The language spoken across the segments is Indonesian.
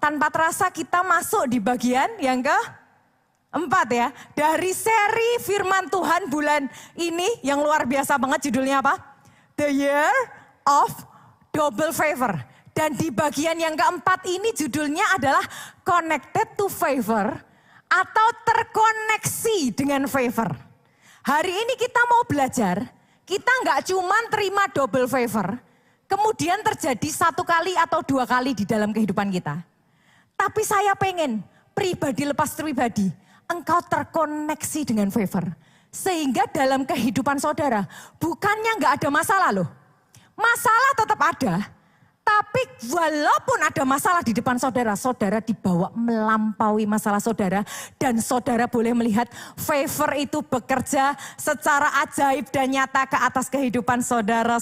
tanpa terasa kita masuk di bagian yang keempat ya. Dari seri firman Tuhan bulan ini yang luar biasa banget, judulnya apa? The Year of Double Favor. Dan di bagian yang keempat ini judulnya adalah Connected to Favor atau terkoneksi dengan favor. Hari ini kita mau belajar, kita nggak cuma terima double favor, kemudian terjadi 1 kali atau 2 kali di dalam kehidupan kita. Tapi saya pengen pribadi lepas pribadi, engkau terkoneksi dengan favor. Sehingga dalam kehidupan saudara, bukannya nggak ada masalah loh. Masalah tetap ada, tapi walaupun ada masalah di depan saudara, saudara dibawa melampaui masalah saudara. Dan saudara boleh melihat favor itu bekerja secara ajaib dan nyata ke atas kehidupan saudara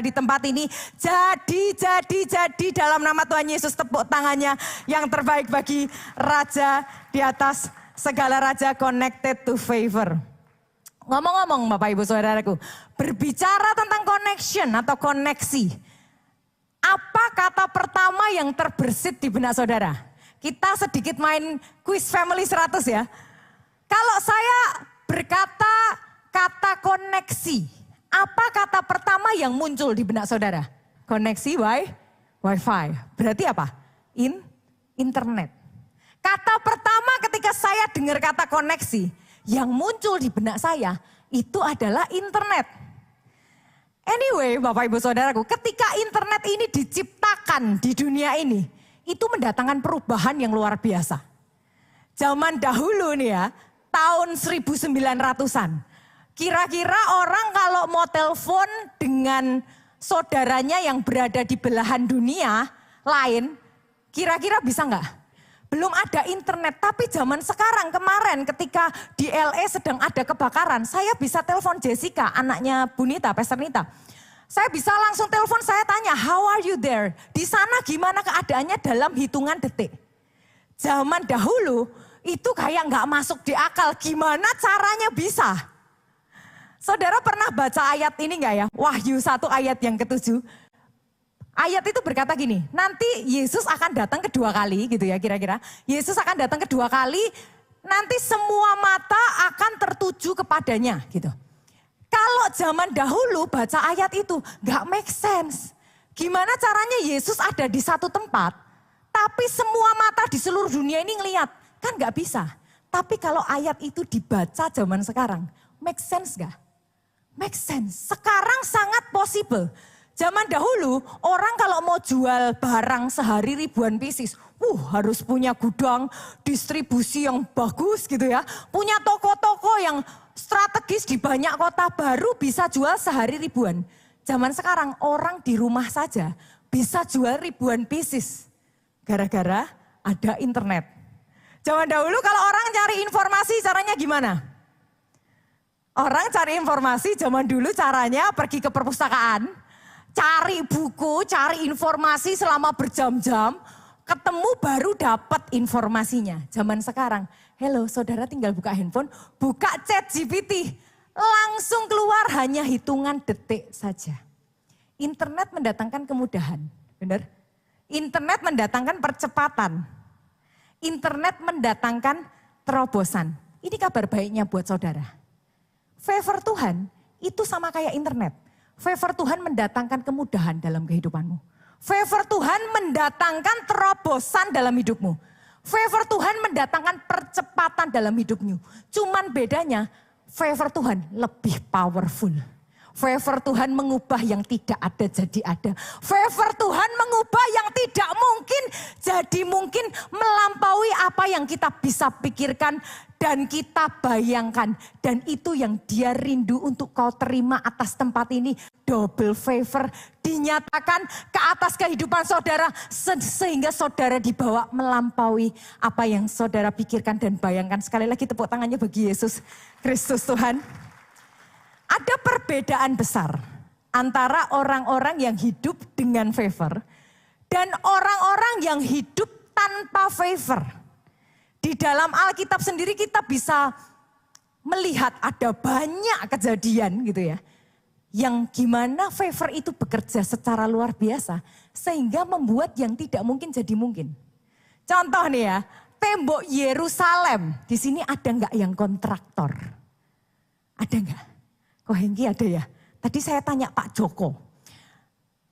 di tempat ini. Jadi dalam nama Tuhan Yesus, tepuk tangannya yang terbaik bagi Raja di atas segala raja, connected to favor. Ngomong-ngomong Bapak Ibu Saudaraku, berbicara tentang connection atau koneksi. Apa kata pertama yang terbersit di benak saudara? Kita sedikit main quiz family 100 ya. Kalau saya berkata kata koneksi, apa kata pertama yang muncul di benak saudara? Koneksi Wi-Fi. Berarti apa? Internet. Kata pertama ketika saya dengar kata koneksi, yang muncul di benak saya itu adalah internet. Anyway, Bapak Ibu Saudaraku, ketika internet ini diciptakan di dunia ini, itu mendatangkan perubahan yang luar biasa. Zaman dahulu nih ya, tahun 1900-an. Kira-kira orang kalau mau telepon dengan saudaranya yang berada di belahan dunia lain, kira-kira bisa nggak? Belum ada internet, tapi zaman sekarang kemarin ketika di LA sedang ada kebakaran, saya bisa telepon Jessica, anaknya Bunita, Pastor Nita. Saya bisa langsung telepon, saya tanya, how are you there? Di sana gimana keadaannya dalam hitungan detik. Zaman dahulu itu kayak nggak masuk di akal, gimana caranya bisa? Saudara pernah baca ayat ini nggak ya? Wahyu 1 ayat yang ke-7. Ayat itu berkata gini, nanti Yesus akan datang kedua kali gitu ya kira-kira. Yesus akan datang kedua kali, nanti semua mata akan tertuju kepadanya gitu. Kalau zaman dahulu baca ayat itu gak make sense. Gimana caranya Yesus ada di satu tempat, tapi semua mata di seluruh dunia ini ngeliat. Kan gak bisa. Tapi kalau ayat itu dibaca zaman sekarang, make sense gak? Make sense. Sekarang sangat possible. Zaman dahulu orang kalau mau jual barang sehari ribuan pieces, harus punya gudang distribusi yang bagus gitu ya. Punya toko-toko yang strategis di banyak kota baru bisa jual sehari ribuan. Zaman sekarang orang di rumah saja bisa jual ribuan pieces. Gara-gara ada internet. Zaman dahulu kalau orang cari informasi caranya gimana? Orang cari informasi zaman dulu caranya pergi ke perpustakaan. Cari buku, cari informasi selama berjam-jam, ketemu baru dapat informasinya. Zaman sekarang, hello saudara tinggal buka handphone, buka ChatGPT, langsung keluar hanya hitungan detik saja. Internet mendatangkan kemudahan, benar? Internet mendatangkan percepatan. Internet mendatangkan terobosan. Ini kabar baiknya buat saudara. Favor Tuhan itu sama kayak internet. Favor Tuhan mendatangkan kemudahan dalam kehidupanmu. Favor Tuhan mendatangkan terobosan dalam hidupmu. Favor Tuhan mendatangkan percepatan dalam hidupmu. Cuman bedanya favor Tuhan lebih powerful. Favor Tuhan mengubah yang tidak ada jadi ada. Favor Tuhan mengubah yang tidak mungkin jadi mungkin, melampaui apa yang kita bisa pikirkan dan kita bayangkan. Dan itu yang Dia rindu untuk kau terima atas tempat ini. Double favor dinyatakan ke atas kehidupan saudara sehingga saudara dibawa melampaui apa yang saudara pikirkan dan bayangkan. Sekali lagi tepuk tangannya bagi Yesus Kristus Tuhan. Ada perbedaan besar antara orang-orang yang hidup dengan favor dan orang-orang yang hidup tanpa favor. Di dalam Alkitab sendiri kita bisa melihat ada banyak kejadian gitu ya. Yang gimana favor itu bekerja secara luar biasa sehingga membuat yang tidak mungkin jadi mungkin. Contoh nih ya, tembok Yerusalem. Di sini ada nggak yang kontraktor? Ada nggak? Kok Hengki ada ya? Tadi saya tanya Pak Joko.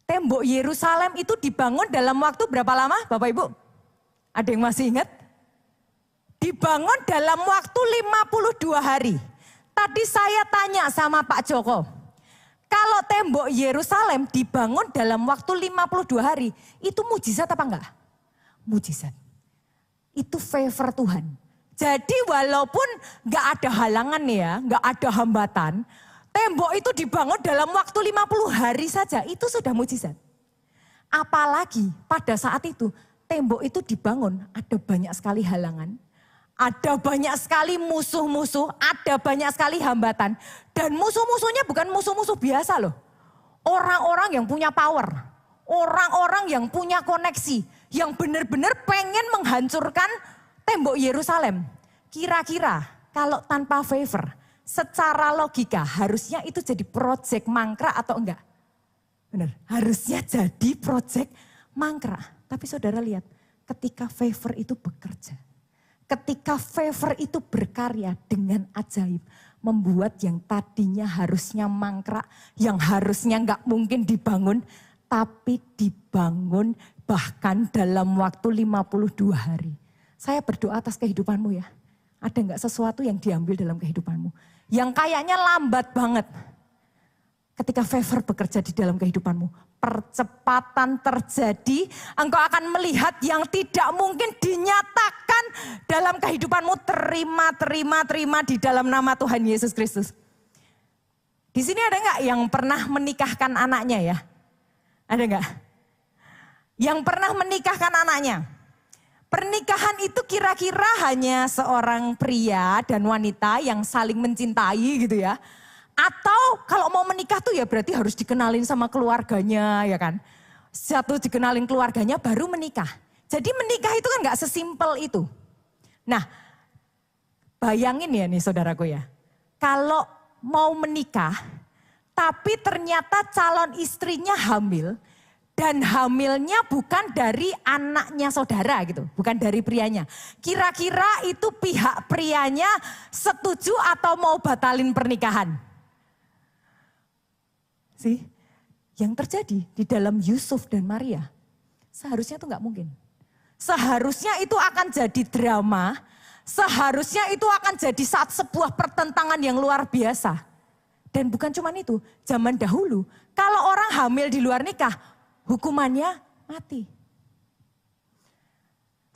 Tembok Yerusalem itu dibangun dalam waktu berapa lama Bapak Ibu? Ada yang masih ingat? Dibangun dalam waktu 52 hari. Tadi saya tanya sama Pak Joko, kalau tembok Yerusalem dibangun dalam waktu 52 hari, itu mujizat apa enggak? Mujizat. Itu favor Tuhan. Jadi walaupun enggak ada halangan ya, enggak ada hambatan, tembok itu dibangun dalam waktu 50 hari saja, itu sudah mujizat. Apalagi pada saat itu, tembok itu dibangun, ada banyak sekali halangan. Ada banyak sekali musuh-musuh, ada banyak sekali hambatan. Dan musuh-musuhnya bukan musuh-musuh biasa loh. Orang-orang yang punya power, orang-orang yang punya koneksi, yang benar-benar pengen menghancurkan tembok Yerusalem. Kira-kira kalau tanpa favor, secara logika harusnya itu jadi proyek mangkrak atau enggak? Benar, harusnya jadi proyek mangkrak. Tapi saudara lihat, ketika favor itu bekerja, ketika favor itu berkarya dengan ajaib, membuat yang tadinya harusnya mangkrak, yang harusnya nggak mungkin dibangun, tapi dibangun bahkan dalam waktu 52 hari. Saya berdoa atas kehidupanmu ya. Ada nggak sesuatu yang diambil dalam kehidupanmu? Yang kayaknya lambat banget. Ketika favor bekerja di dalam kehidupanmu, percepatan terjadi, engkau akan melihat yang tidak mungkin dinyatakan dalam kehidupanmu. Terima di dalam nama Tuhan Yesus Kristus. Di sini ada nggak yang pernah menikahkan anaknya ya? Ada nggak? Yang pernah menikahkan anaknya? Pernikahan itu kira-kira hanya seorang pria dan wanita yang saling mencintai gitu ya. Atau kalau mau menikah tuh ya berarti harus dikenalin sama keluarganya ya kan. Satu dikenalin keluarganya baru menikah. Jadi menikah itu kan gak sesimpel itu. Nah bayangin ya nih saudaraku ya. Kalau mau menikah tapi ternyata calon istrinya hamil. Dan hamilnya bukan dari anaknya saudara gitu, bukan dari prianya. Kira-kira itu pihak prianya setuju atau mau batalin pernikahan? Sih, yang terjadi di dalam Yusuf dan Maria, seharusnya itu nggak mungkin. Seharusnya itu akan jadi drama, seharusnya itu akan jadi sebuah pertentangan yang luar biasa. Dan bukan cuma itu, zaman dahulu kalau orang hamil di luar nikah, hukumannya mati.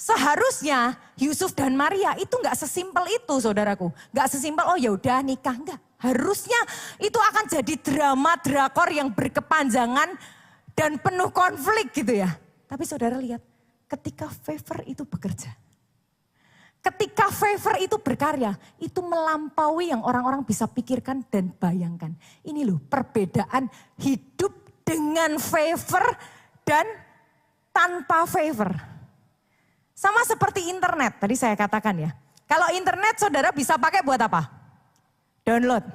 Seharusnya Yusuf dan Maria itu nggak sesimpel itu saudaraku. Nggak sesimpel oh ya udah nikah, enggak. Harusnya itu akan jadi drama drakor yang berkepanjangan dan penuh konflik gitu ya. Tapi saudara lihat, ketika favor itu bekerja. Ketika favor itu berkarya, itu melampaui yang orang-orang bisa pikirkan dan bayangkan. Ini loh perbedaan hidup dengan favor dan tanpa favor. Sama seperti internet, tadi saya katakan ya. Kalau internet saudara bisa pakai buat apa? Download.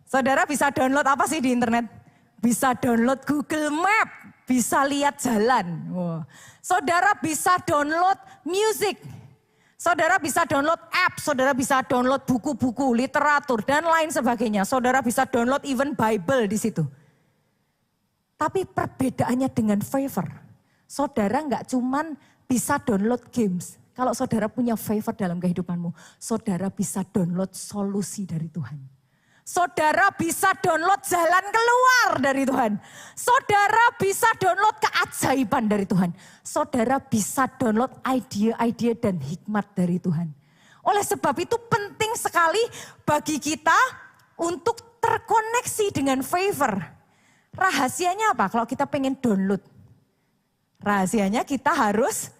Saudara bisa download apa sih di internet? Bisa download Google Map, bisa lihat jalan. Wow. Saudara bisa download music. Saudara bisa download app, saudara bisa download buku-buku, literatur dan lain sebagainya. Saudara bisa download even Bible di situ. Tapi perbedaannya dengan favor. Saudara nggak cuman bisa download games. Kalau saudara punya favor dalam kehidupanmu, saudara bisa download solusi dari Tuhan. Saudara bisa download jalan keluar dari Tuhan. Saudara bisa download keajaiban dari Tuhan. Saudara bisa download ide-ide dan hikmat dari Tuhan. Oleh sebab itu penting sekali bagi kita untuk terkoneksi dengan favor. Rahasianya apa kalau kita pengen download? Rahasianya kita harus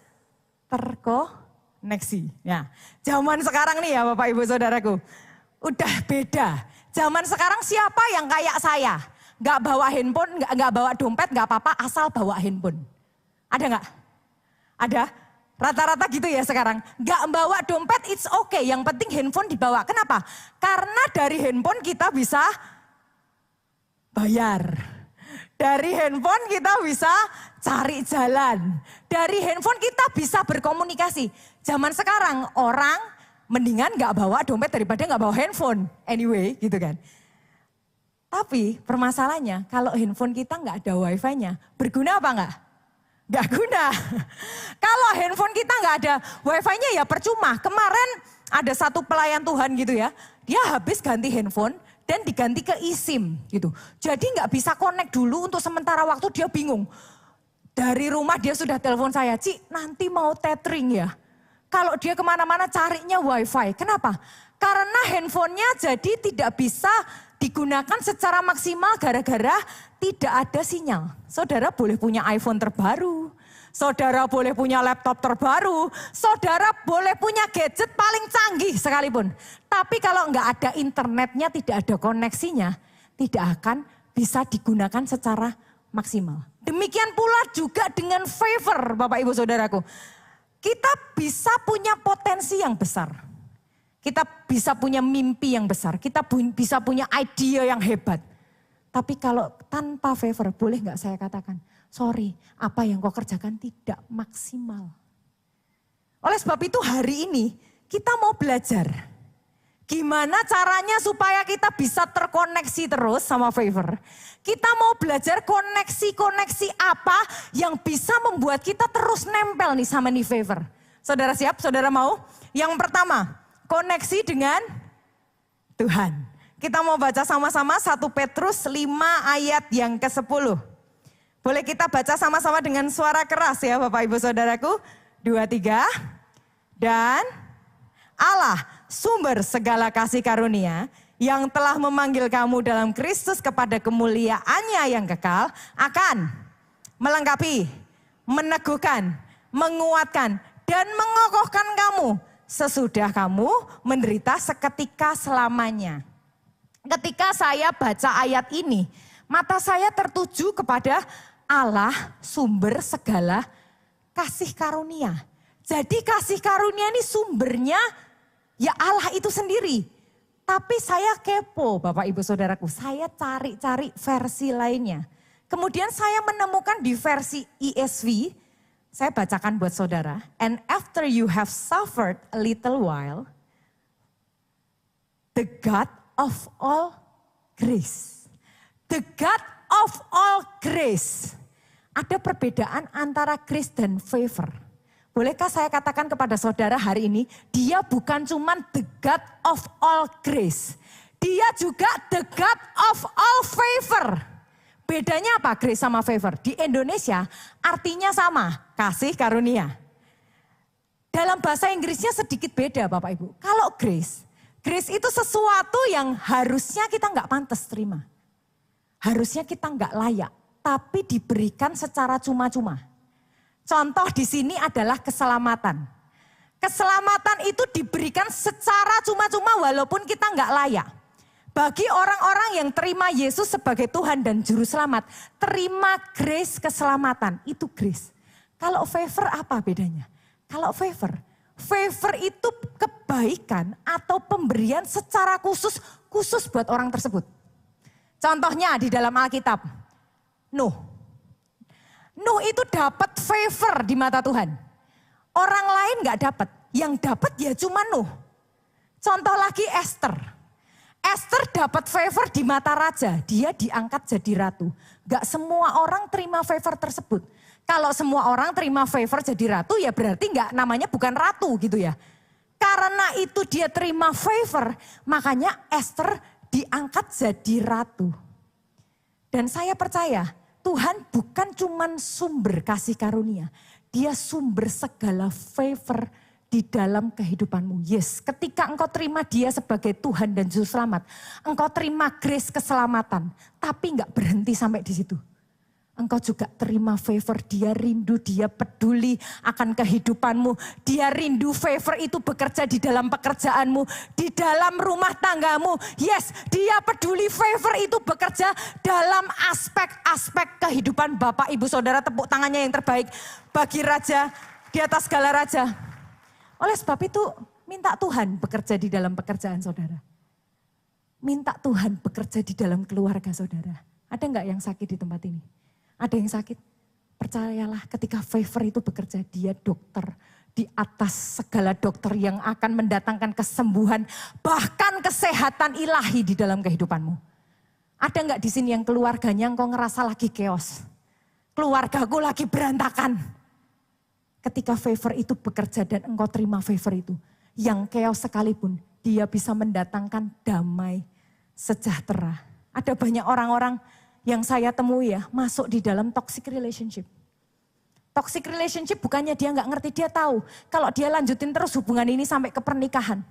terkoneksi. Ya, zaman sekarang nih ya Bapak Ibu Saudaraku, udah beda. Zaman sekarang siapa yang kayak saya? Gak bawa handphone, gak bawa dompet, gak apa-apa asal bawa handphone. Ada gak? Ada? Rata-rata gitu ya sekarang. Gak bawa dompet it's okay, yang penting handphone dibawa. Kenapa? Karena dari handphone kita bisa bayar. Dari handphone kita bisa cari jalan. Dari handphone kita bisa berkomunikasi. Zaman sekarang orang mendingan gak bawa dompet daripada gak bawa handphone. Anyway gitu kan. Tapi permasalahannya kalau handphone kita gak ada wifi-nya, berguna apa enggak? Gak guna. Kalau handphone kita gak ada wifi-nya ya percuma. Kemarin ada satu pelayan Tuhan gitu ya, dia habis ganti handphone dan diganti ke eSIM gitu. Jadi gak bisa connect dulu untuk sementara waktu, dia bingung. Dari rumah dia sudah telepon saya, Ci nanti mau tethering ya. Kalau dia kemana-mana carinya wifi, kenapa? Karena handphonenya jadi tidak bisa digunakan secara maksimal gara-gara tidak ada sinyal. Saudara boleh punya iPhone terbaru, saudara boleh punya laptop terbaru, saudara boleh punya gadget paling canggih sekalipun. Tapi kalau nggak ada internetnya, tidak ada koneksinya, tidak akan bisa digunakan secara maksimal. Demikian pula juga dengan favor, Bapak Ibu Saudaraku. Kita bisa punya potensi yang besar. Kita bisa punya mimpi yang besar, kita bisa punya ide yang hebat. Tapi kalau tanpa favor, boleh nggak saya katakan, sorry, apa yang kau kerjakan tidak maksimal. Oleh sebab itu hari ini kita mau belajar. Gimana caranya supaya kita bisa terkoneksi terus sama favor. Kita mau belajar koneksi-koneksi apa yang bisa membuat kita terus nempel nih sama nih favor. Saudara siap? Saudara mau? Yang pertama, koneksi dengan Tuhan. Kita mau baca sama-sama 1 Petrus 5 ayat yang ke-10. Boleh kita baca sama-sama dengan suara keras ya Bapak Ibu Saudaraku. 2, 3. Dan Allah sumber segala kasih karunia yang telah memanggil kamu dalam Kristus kepada kemuliaannya yang kekal akan melengkapi, meneguhkan, menguatkan, dan mengokohkan kamu sesudah kamu menderita seketika selamanya. Ketika saya baca ayat ini, mata saya tertuju kepada Allah sumber segala kasih karunia. Jadi kasih karunia ini sumbernya ya Allah itu sendiri. Tapi saya kepo Bapak Ibu Saudaraku, saya cari-cari versi lainnya. Kemudian saya menemukan di versi ESV, saya bacakan buat saudara. And after you have suffered a little while, the God of all grace. The God of all grace. Ada perbedaan antara grace dan favor. Bolehkah saya katakan kepada saudara hari ini, dia bukan cuman the God of all grace. Dia juga the God of all favor. Bedanya apa grace sama favor? Di Indonesia artinya sama, kasih karunia. Dalam bahasa Inggrisnya sedikit beda Bapak Ibu. Kalau grace itu sesuatu yang harusnya kita nggak pantas terima. Harusnya kita nggak layak, tapi diberikan secara cuma-cuma. Contoh di sini adalah keselamatan. Keselamatan itu diberikan secara cuma-cuma walaupun kita nggak layak. Bagi orang-orang yang terima Yesus sebagai Tuhan dan Juru Selamat, terima grace keselamatan, itu grace. Kalau favor apa bedanya? Kalau favor itu kebaikan atau pemberian secara khusus buat orang tersebut. Contohnya di dalam Alkitab, Nuh itu dapat favor di mata Tuhan. Orang lain gak dapat, yang dapat ya cuma Nuh. Contoh lagi Esther. Esther dapat favor di mata raja, dia diangkat jadi ratu. Gak semua orang terima favor tersebut. Kalau semua orang terima favor jadi ratu ya berarti namanya bukan ratu gitu ya. Karena itu dia terima favor, makanya Esther diangkat jadi ratu. Dan saya percaya Tuhan bukan cuman sumber kasih karunia, dia sumber segala favor di dalam kehidupanmu. Yes, ketika engkau terima dia sebagai Tuhan dan Juru Selamat, engkau terima grace keselamatan, tapi enggak berhenti sampai di situ. Engkau juga terima favor, dia rindu, dia peduli akan kehidupanmu. Dia rindu favor itu bekerja di dalam pekerjaanmu, di dalam rumah tanggamu. Yes, dia peduli favor itu bekerja dalam aspek-aspek kehidupan Bapak Ibu Saudara. Tepuk tangannya yang terbaik bagi Raja di atas segala raja. Oleh sebab itu minta Tuhan bekerja di dalam pekerjaan saudara. Minta Tuhan bekerja di dalam keluarga saudara. Ada nggak yang sakit di tempat ini? Ada yang sakit? Percayalah ketika favor itu bekerja, dia dokter di atas segala dokter yang akan mendatangkan kesembuhan, bahkan kesehatan ilahi di dalam kehidupanmu. Ada nggak di sini yang keluarganya engkau ngerasa lagi chaos? Keluargaku lagi berantakan. Ketika favor itu bekerja dan engkau terima favor itu, yang chaos sekalipun, dia bisa mendatangkan damai, sejahtera. Ada banyak orang-orang yang saya temui ya, masuk di dalam toxic relationship. Toxic relationship bukannya dia nggak ngerti, dia tahu. Kalau dia lanjutin terus hubungan ini sampai ke pernikahan,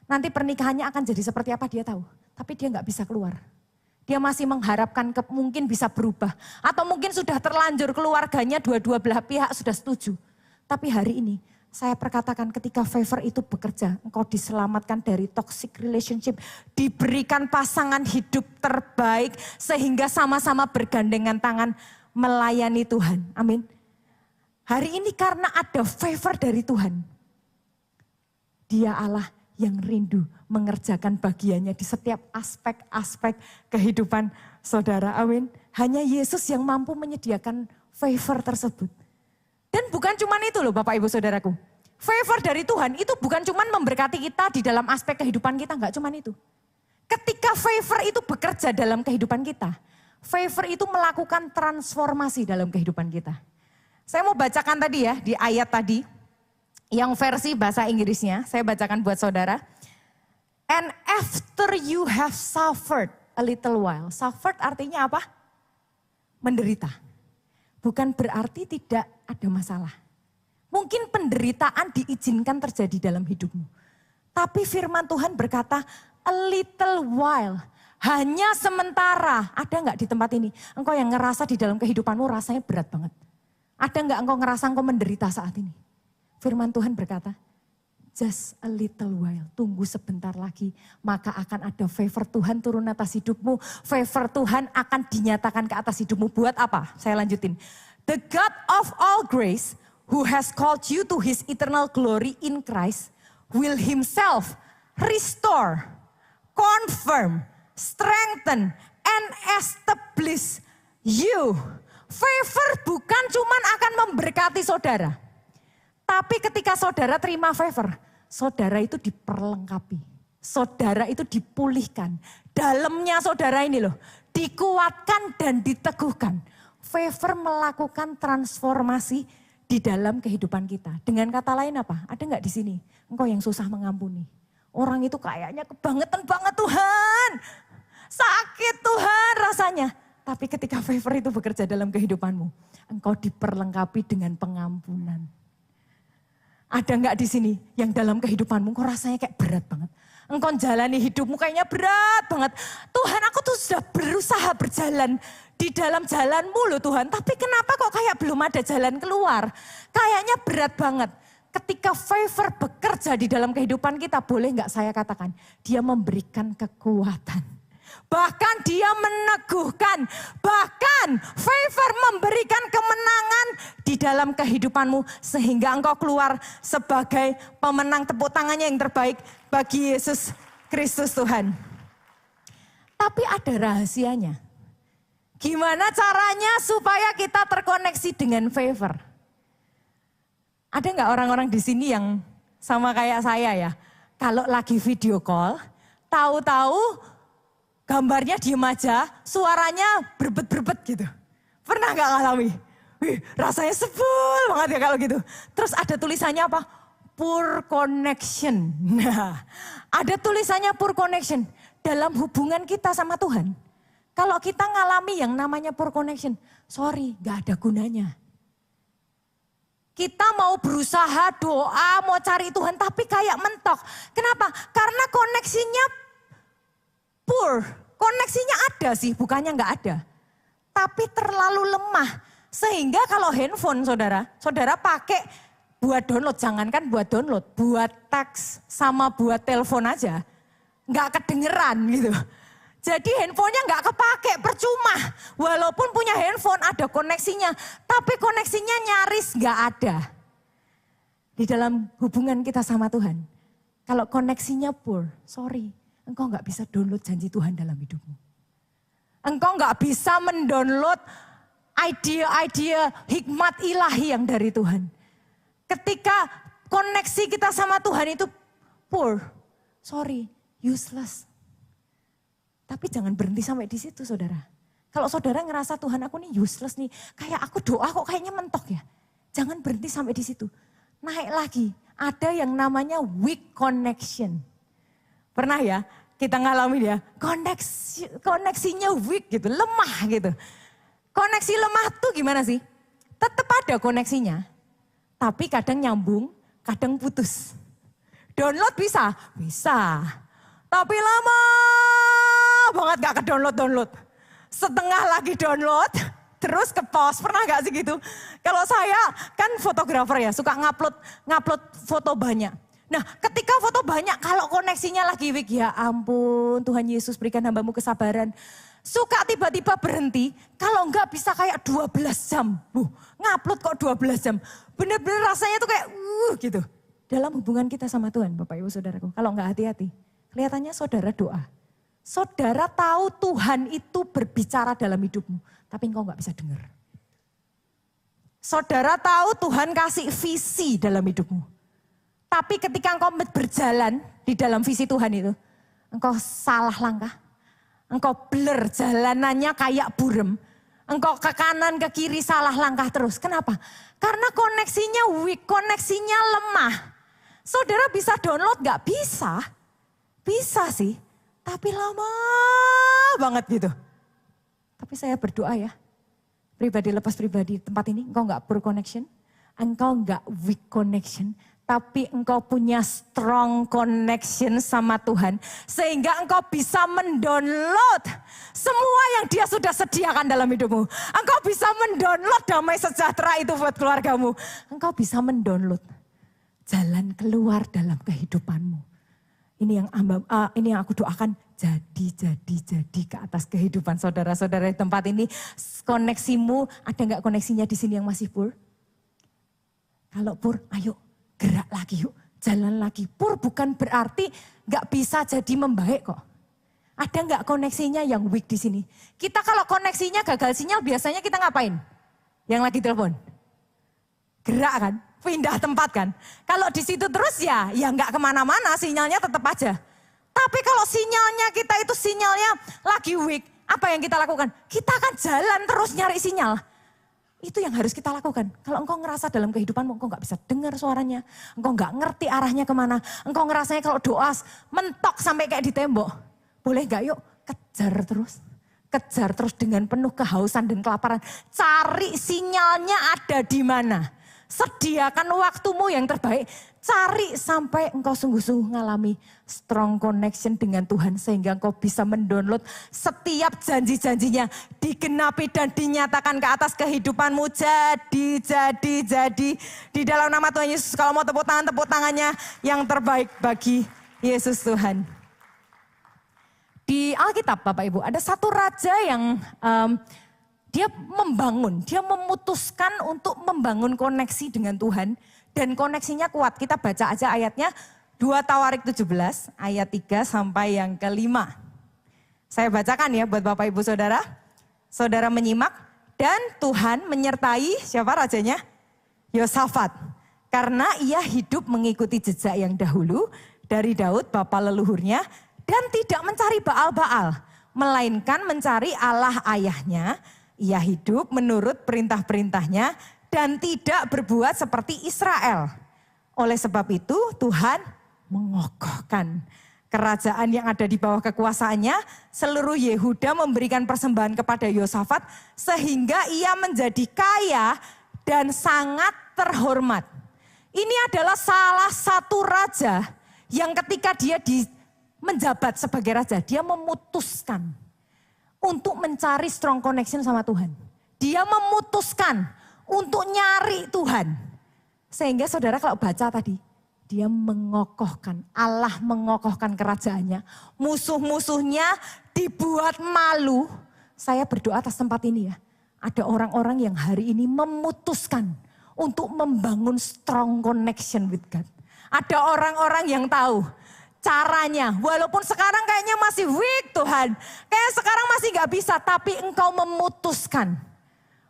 nanti pernikahannya akan jadi seperti apa dia tahu. Tapi dia nggak bisa keluar. Dia masih mengharapkan mungkin bisa berubah. Atau mungkin sudah terlanjur keluarganya dua-dua belah pihak sudah setuju. Tapi hari ini saya perkatakan ketika favor itu bekerja, engkau diselamatkan dari toxic relationship. Diberikan pasangan hidup terbaik sehingga sama-sama bergandengan tangan melayani Tuhan. Amin. Hari ini karena ada favor dari Tuhan. Dia Allah yang rindu mengerjakan bagiannya di setiap aspek-aspek kehidupan saudara. Amin. Hanya Yesus yang mampu menyediakan favor tersebut. Dan bukan cuma itu loh Bapak Ibu Saudaraku. Favor dari Tuhan itu bukan cuma memberkati kita di dalam aspek kehidupan kita, enggak cuma itu. Ketika favor itu bekerja dalam kehidupan kita, favor itu melakukan transformasi dalam kehidupan kita. Saya mau bacakan tadi ya, di ayat tadi, yang versi bahasa Inggrisnya, saya bacakan buat saudara. And after you have suffered a little while. Suffered artinya apa? Menderita. Bukan berarti tidak ada masalah. Mungkin penderitaan diizinkan terjadi dalam hidupmu. Tapi firman Tuhan berkata, a little while. Hanya sementara. Ada nggak di tempat ini? Engkau yang ngerasa di dalam kehidupanmu rasanya berat banget. Ada nggak engkau ngerasa engkau menderita saat ini? Firman Tuhan berkata, just a little while, tunggu sebentar lagi, maka akan ada favor Tuhan turun atas hidupmu. Favor Tuhan akan dinyatakan ke atas hidupmu. Buat apa? Saya lanjutin. The God of all grace, who has called you to his eternal glory in Christ, will himself restore, confirm, strengthen, and establish you. Favor bukan cuman akan memberkati saudara. Tapi ketika saudara terima favor, saudara itu diperlengkapi. Saudara itu dipulihkan. Dalamnya saudara ini loh, dikuatkan dan diteguhkan. Favor melakukan transformasi di dalam kehidupan kita. Dengan kata lain apa? Ada nggak di sini? Engkau yang susah mengampuni. Orang itu kayaknya kebangetan banget Tuhan. Sakit Tuhan rasanya. Tapi ketika favor itu bekerja dalam kehidupanmu, engkau diperlengkapi dengan pengampunan. Ada enggak di sini yang dalam kehidupanmu kok rasanya kayak berat banget. Engkau jalani hidupmu kayaknya berat banget. Tuhan aku tuh sudah berusaha berjalan di dalam jalanmu loh Tuhan. Tapi kenapa kok kayak belum ada jalan keluar. Kayaknya berat banget. Ketika favor bekerja di dalam kehidupan kita, boleh enggak saya katakan, dia memberikan kekuatan. Bahkan dia meneguhkan, bahkan favor memberikan kemenangan di dalam kehidupanmu. Sehingga engkau keluar sebagai pemenang, tepuk tangannya yang terbaik bagi Yesus Kristus Tuhan. Tapi ada rahasianya. Gimana caranya supaya kita terkoneksi dengan favor? Ada nggak orang-orang di sini yang sama kayak saya ya? Kalau lagi video call, tahu-tahu gambarnya diem aja, suaranya berbet-berbet gitu. Pernah gak ngalami? Wih, rasanya sebel banget ya kalau gitu. Terus ada tulisannya apa? Poor connection. Nah, ada tulisannya poor connection. Dalam hubungan kita sama Tuhan. Kalau kita ngalami yang namanya poor connection, sorry, gak ada gunanya. Kita mau berusaha, doa, mau cari Tuhan, tapi kayak mentok. Kenapa? Karena koneksinya poor. Koneksinya ada sih, bukannya nggak ada. Tapi terlalu lemah. Sehingga kalau handphone saudara pakai buat download, jangankan buat download, buat teks sama buat telepon aja. Nggak kedengeran gitu. Jadi handphonenya nggak kepake, percuma. Walaupun punya handphone ada koneksinya, tapi koneksinya nyaris nggak ada. Di dalam hubungan kita sama Tuhan, kalau koneksinya poor, sorry. Engkau nggak bisa download janji Tuhan dalam hidupmu. Engkau nggak bisa mendownload ide-ide hikmat ilahi yang dari Tuhan. Ketika koneksi kita sama Tuhan itu poor, useless. Tapi jangan berhenti sampai di situ saudara. Kalau saudara ngerasa Tuhan aku nih useless nih, kayak aku doa kok kayaknya mentok ya. Jangan berhenti sampai di situ. Naik lagi, ada yang namanya weak connection. Pernah ya? Kita ngalamin ya, koneksinya weak gitu, lemah gitu. Koneksi lemah tuh gimana sih? Tetap ada koneksinya, tapi kadang nyambung, kadang putus. Download bisa? Bisa. Tapi lama banget gak ke download. Setengah lagi download, terus ke pause. Pernah gak sih gitu? Kalau saya kan fotografer ya, suka ngupload foto banyak. Nah ketika foto banyak, kalau koneksinya lagi weak, ya ampun Tuhan Yesus berikan hambamu kesabaran. Suka tiba-tiba berhenti, kalau enggak bisa kayak 12 jam. Ngupload kok 12 jam. Bener-bener rasanya tuh kayak gitu. Dalam hubungan kita sama Tuhan Bapak Ibu Saudaraku. Kalau enggak hati-hati, kelihatannya saudara doa. Saudara tahu Tuhan itu berbicara dalam hidupmu, tapi engkau enggak bisa dengar. Saudara tahu Tuhan kasih visi dalam hidupmu. Tapi ketika engkau berjalan di dalam visi Tuhan itu, engkau salah langkah. Engkau blur jalanannya kayak burem. Engkau ke kanan ke kiri salah langkah terus. Kenapa? Karena koneksinya weak, koneksinya lemah. Saudara bisa download gak? Bisa. Bisa sih. Tapi lama banget gitu. Tapi saya berdoa ya. Pribadi lepas pribadi tempat ini engkau gak poor connection. Engkau gak weak connection. Tapi engkau punya strong connection sama Tuhan. Sehingga engkau bisa mendownload semua yang dia sudah sediakan dalam hidupmu. Engkau bisa mendownload damai sejahtera itu buat keluargamu. Engkau bisa mendownload jalan keluar dalam kehidupanmu. Ini yang aku doakan jadi ke atas kehidupan saudara-saudara di tempat ini. Koneksimu, ada gak koneksinya di sini yang masih pur? Kalau pur, ayo. Gerak lagi yuk, jalan lagi. Pur bukan berarti gak bisa jadi membaik kok. Ada gak koneksinya yang weak di sini? Kita kalau koneksinya gagal sinyal biasanya kita ngapain? Yang lagi telepon. Gerak kan, pindah tempat kan. Kalau di situ terus ya gak kemana-mana, sinyalnya tetap aja. Tapi kalau sinyalnya kita itu sinyalnya lagi weak, apa yang kita lakukan? Kita akan jalan terus nyari sinyal. Itu yang harus kita lakukan. Kalau engkau ngerasa dalam kehidupanmu, engkau gak bisa dengar suaranya. Engkau gak ngerti arahnya kemana. Engkau ngerasanya kalau doa mentok sampai kayak di tembok. Boleh gak yuk kejar terus. Kejar terus dengan penuh kehausan dan kelaparan. Cari sinyalnya ada di mana. Sediakan waktumu yang terbaik. Cari sampai engkau sungguh-sungguh ngalami strong connection dengan Tuhan. Sehingga engkau bisa mendownload setiap janji-janjinya. Digenapi dan dinyatakan ke atas kehidupanmu. Jadi. Di dalam nama Tuhan Yesus. Kalau mau tepuk tangannya yang terbaik bagi Yesus Tuhan. Di Alkitab Bapak Ibu ada satu raja yang dia memutuskan untuk membangun koneksi dengan Tuhan. Dan koneksinya kuat, kita baca aja ayatnya 2 Tawarik 17 ayat 3 sampai yang ke-5. Saya bacakan ya buat Bapak Ibu Saudara. Saudara menyimak dan Tuhan menyertai siapa rajanya? Yosafat. Karena ia hidup mengikuti jejak yang dahulu dari Daud bapa leluhurnya dan tidak mencari Baal-Baal. Melainkan mencari Allah ayahnya. Ia hidup menurut perintah-perintahnya dan tidak berbuat seperti Israel. Oleh sebab itu Tuhan mengokohkan kerajaan yang ada di bawah kekuasaannya. Seluruh Yehuda memberikan persembahan kepada Yosafat sehingga ia menjadi kaya dan sangat terhormat. Ini adalah salah satu raja yang ketika dia menjabat sebagai raja, dia memutuskan untuk mencari strong connection sama Tuhan. Dia memutuskan untuk nyari Tuhan. Sehingga saudara kalau baca tadi, dia mengokohkan, Allah mengokohkan kerajaannya. Musuh-musuhnya dibuat malu. Saya berdoa atas tempat ini ya. Ada orang-orang yang hari ini memutuskan untuk membangun strong connection with God. Ada orang-orang yang tahu caranya. Walaupun sekarang kayaknya masih weak Tuhan. Kayak sekarang masih gak bisa, tapi Engkau memutuskan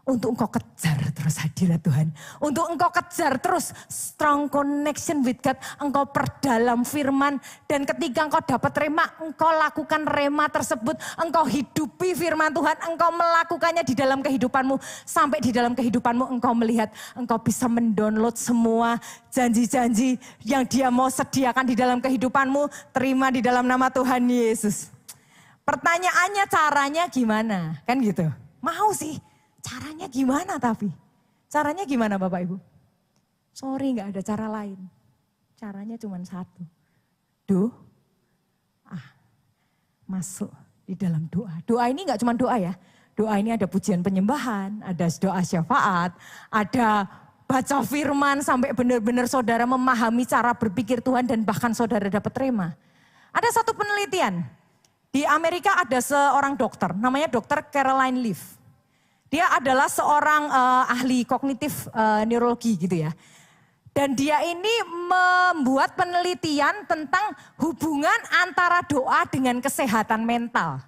untuk Engkau kejar terus hadirat Tuhan. Untuk Engkau kejar terus strong connection with God. Engkau perdalam firman. Dan ketika Engkau dapat rema, Engkau lakukan rema tersebut. Engkau hidupi firman Tuhan. Engkau melakukannya di dalam kehidupanmu. Sampai di dalam kehidupanmu Engkau melihat. Engkau bisa mendownload semua janji-janji yang Dia mau sediakan di dalam kehidupanmu. Terima di dalam nama Tuhan Yesus. Pertanyaannya caranya gimana? Kan gitu. Mau sih. Caranya gimana tapi? Caranya gimana Bapak Ibu? Sorry gak ada cara lain. Caranya cuma satu. Masuk di dalam doa. Doa ini gak cuma doa ya. Doa ini ada pujian penyembahan, ada doa syafaat, ada baca firman sampai benar-benar saudara memahami cara berpikir Tuhan dan bahkan saudara dapat rema. Ada satu penelitian. Di Amerika ada seorang dokter, namanya Dr. Caroline Leaf. Dia adalah seorang ahli kognitif neurologi gitu ya. Dan dia ini membuat penelitian tentang hubungan antara doa dengan kesehatan mental.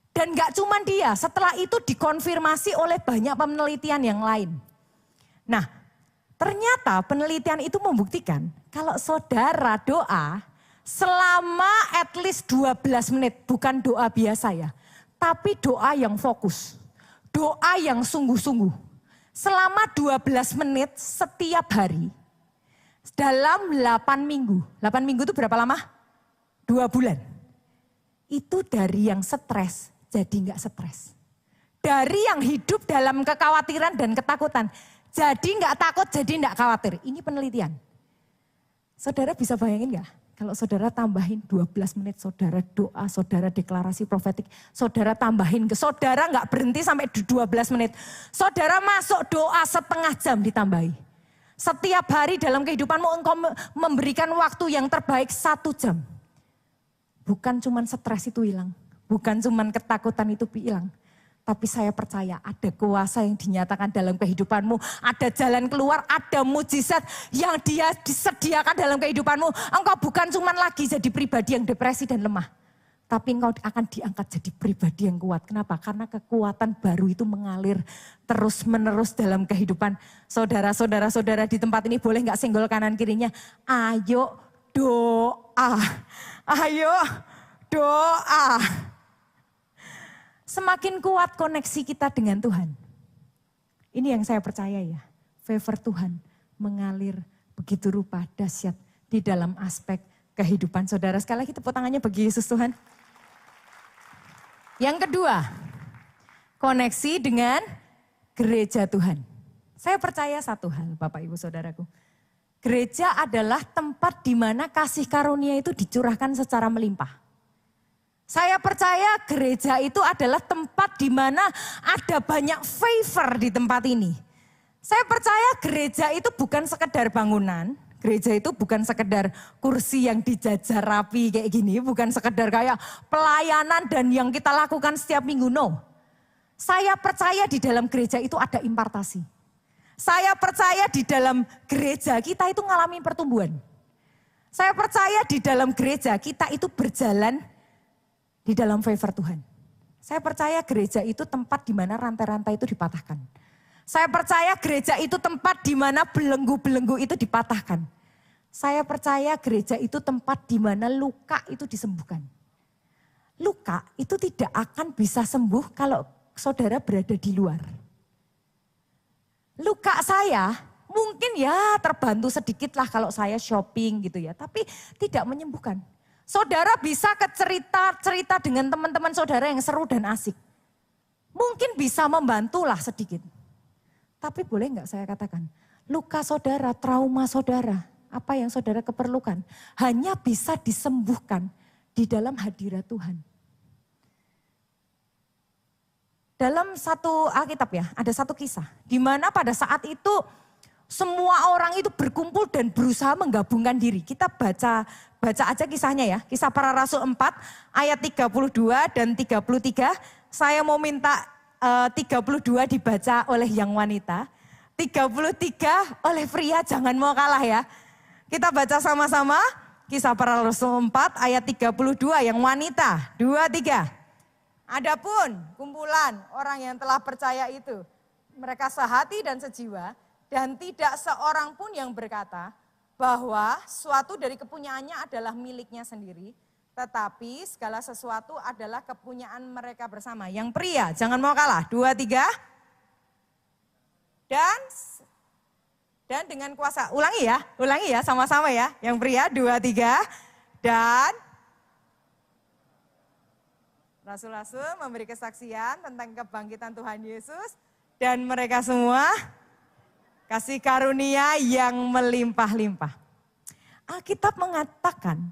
Dan gak cuma dia, setelah itu dikonfirmasi oleh banyak penelitian yang lain. Nah, ternyata penelitian itu membuktikan kalau saudara doa selama at least 12 menit, bukan doa biasa ya, tapi doa yang fokus. Doa yang sungguh-sungguh selama 12 menit setiap hari dalam 8 minggu. 8 minggu itu berapa lama? 2 bulan. Itu dari yang stres jadi enggak stres. Dari yang hidup dalam kekhawatiran dan ketakutan jadi enggak takut, jadi enggak khawatir. Ini penelitian. Saudara bisa bayangin enggak? Kalau saudara tambahin 12 menit, saudara doa, saudara deklarasi profetik, saudara tambahin ke saudara nggak berhenti sampai 12 menit. Saudara masuk doa setengah jam ditambahi. Setiap hari dalam kehidupanmu engkau memberikan waktu yang terbaik 1 jam. Bukan cuman stres itu hilang, bukan cuman ketakutan itu hilang. Tapi saya percaya ada kuasa yang dinyatakan dalam kehidupanmu. Ada jalan keluar, ada mujizat yang Dia disediakan dalam kehidupanmu. Engkau bukan cuma lagi jadi pribadi yang depresi dan lemah. Tapi engkau akan diangkat jadi pribadi yang kuat. Kenapa? Karena kekuatan baru itu mengalir terus menerus dalam kehidupan saudara-saudara di tempat ini. Boleh gak senggol kanan kirinya? Ayo doa. Ayo doa. Semakin kuat koneksi kita dengan Tuhan. Ini yang saya percaya ya. Favor Tuhan mengalir begitu rupa dahsyat di dalam aspek kehidupan saudara. Sekali lagi tepuk tangannya bagi Yesus Tuhan. Yang kedua, koneksi dengan gereja Tuhan. Saya percaya satu hal Bapak Ibu Saudaraku. Gereja adalah tempat di mana kasih karunia itu dicurahkan secara melimpah. Saya percaya gereja itu adalah tempat di mana ada banyak favor di tempat ini. Saya percaya gereja itu bukan sekedar bangunan, gereja itu bukan sekedar kursi yang dijajar rapi kayak gini, bukan sekedar kayak pelayanan dan yang kita lakukan setiap minggu, no. Saya percaya di dalam gereja itu ada impartasi. Saya percaya di dalam gereja kita itu mengalami pertumbuhan. Saya percaya di dalam gereja kita itu berjalan di dalam favor Tuhan. Saya percaya gereja itu tempat di mana rantai-rantai itu dipatahkan. Saya percaya gereja itu tempat di mana belenggu-belenggu itu dipatahkan. Saya percaya gereja itu tempat di mana luka itu disembuhkan. Luka itu tidak akan bisa sembuh kalau saudara berada di luar. Luka saya mungkin ya terbantu sedikit lah kalau saya shopping gitu ya. Tapi tidak menyembuhkan. Saudara bisa ke cerita dengan teman-teman saudara yang seru dan asik. Mungkin bisa membantulah sedikit. Tapi boleh enggak saya katakan, luka saudara, trauma saudara, apa yang saudara keperlukan, hanya bisa disembuhkan di dalam hadirat Tuhan. Dalam satu Alkitab ya, ada satu kisah, di mana pada saat itu semua orang itu berkumpul dan berusaha menggabungkan diri. Kita baca aja kisahnya ya. Kisah Para Rasul 4 ayat 32 dan 33. Saya mau minta 32 dibaca oleh yang wanita. 33 oleh pria, jangan mau kalah ya. Kita baca sama-sama. Kisah Para Rasul 4 ayat 32 yang wanita. 2, 3. Adapun kumpulan orang yang telah percaya itu, mereka sehati dan sejiwa, dan tidak seorang pun yang berkata bahwa suatu dari kepunyaannya adalah miliknya sendiri, tetapi segala sesuatu adalah kepunyaan mereka bersama. Yang pria, jangan mau kalah. 2, 3. Dan dengan kuasa, ulangi ya sama-sama ya. Yang pria 2, 3. Dan rasul-rasul memberi kesaksian tentang kebangkitan Tuhan Yesus. Dan mereka semua kasih karunia yang melimpah-limpah. Alkitab mengatakan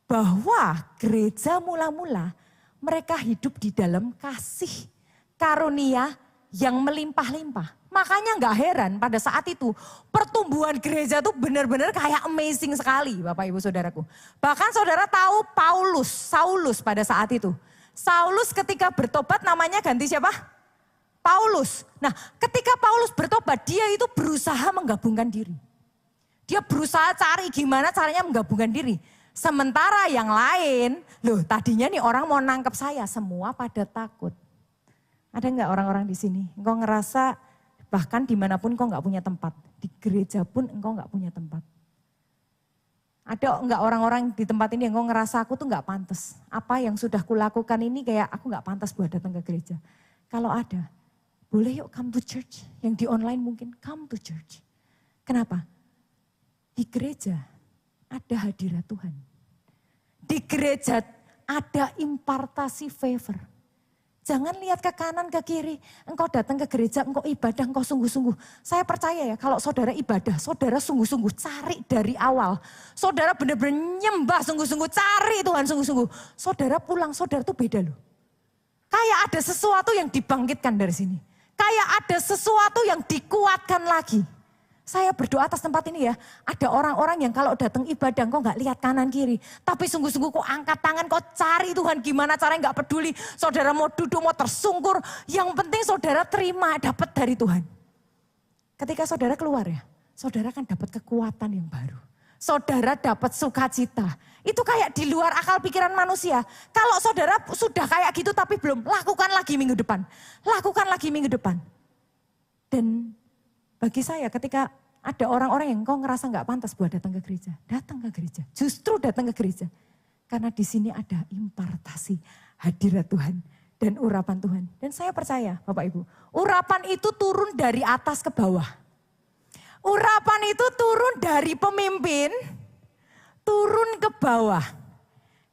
bahwa gereja mula-mula mereka hidup di dalam kasih karunia yang melimpah-limpah. Makanya gak heran pada saat itu pertumbuhan gereja tuh benar-benar kayak amazing sekali Bapak Ibu Saudaraku. Bahkan saudara tahu Saulus pada saat itu. Saulus ketika bertobat namanya ganti siapa? Paulus. Nah ketika Paulus bertobat dia itu berusaha menggabungkan diri. Dia berusaha cari gimana caranya menggabungkan diri. Sementara yang lain, loh tadinya nih orang mau nangkep saya, semua pada takut. Ada enggak orang-orang di sini? Engkau ngerasa bahkan dimanapun engkau enggak punya tempat. Di gereja pun engkau enggak punya tempat. Ada enggak orang-orang di tempat ini yang engkau ngerasa aku tuh enggak pantas. Apa yang sudah kulakukan ini kayak aku enggak pantas buat datang ke gereja. Kalau ada, boleh yuk come to church. Yang di online mungkin come to church. Kenapa? Di gereja ada hadirat Tuhan. Di gereja ada impartasi favor. Jangan lihat ke kanan, ke kiri. Engkau datang ke gereja, engkau ibadah, engkau sungguh-sungguh. Saya percaya ya kalau saudara ibadah, saudara sungguh-sungguh cari dari awal. Saudara benar-benar nyembah sungguh-sungguh, cari Tuhan sungguh-sungguh. Saudara pulang, saudara tuh beda loh. Kayak ada sesuatu yang dibangkitkan dari sini. Kayak ada sesuatu yang dikuatkan lagi. Saya berdoa atas tempat ini ya, ada orang-orang yang kalau datang ibadah kok gak lihat kanan kiri. Tapi sungguh-sungguh kok angkat tangan, kok cari Tuhan gimana caranya gak peduli. Saudara mau duduk, mau tersungkur, yang penting saudara terima dapat dari Tuhan. Ketika saudara keluar ya, saudara kan dapat kekuatan yang baru. Saudara dapat sukacita. Itu kayak di luar akal pikiran manusia. Kalau saudara sudah kayak gitu tapi belum, lakukan lagi minggu depan. Lakukan lagi minggu depan. Dan bagi saya ketika ada orang-orang yang kau ngerasa gak pantas buat datang ke gereja. Datang ke gereja, justru datang ke gereja. Karena di sini ada impartasi hadirat Tuhan dan urapan Tuhan. Dan saya percaya Bapak Ibu, urapan itu turun dari atas ke bawah. Urapan itu turun dari pemimpin, turun ke bawah.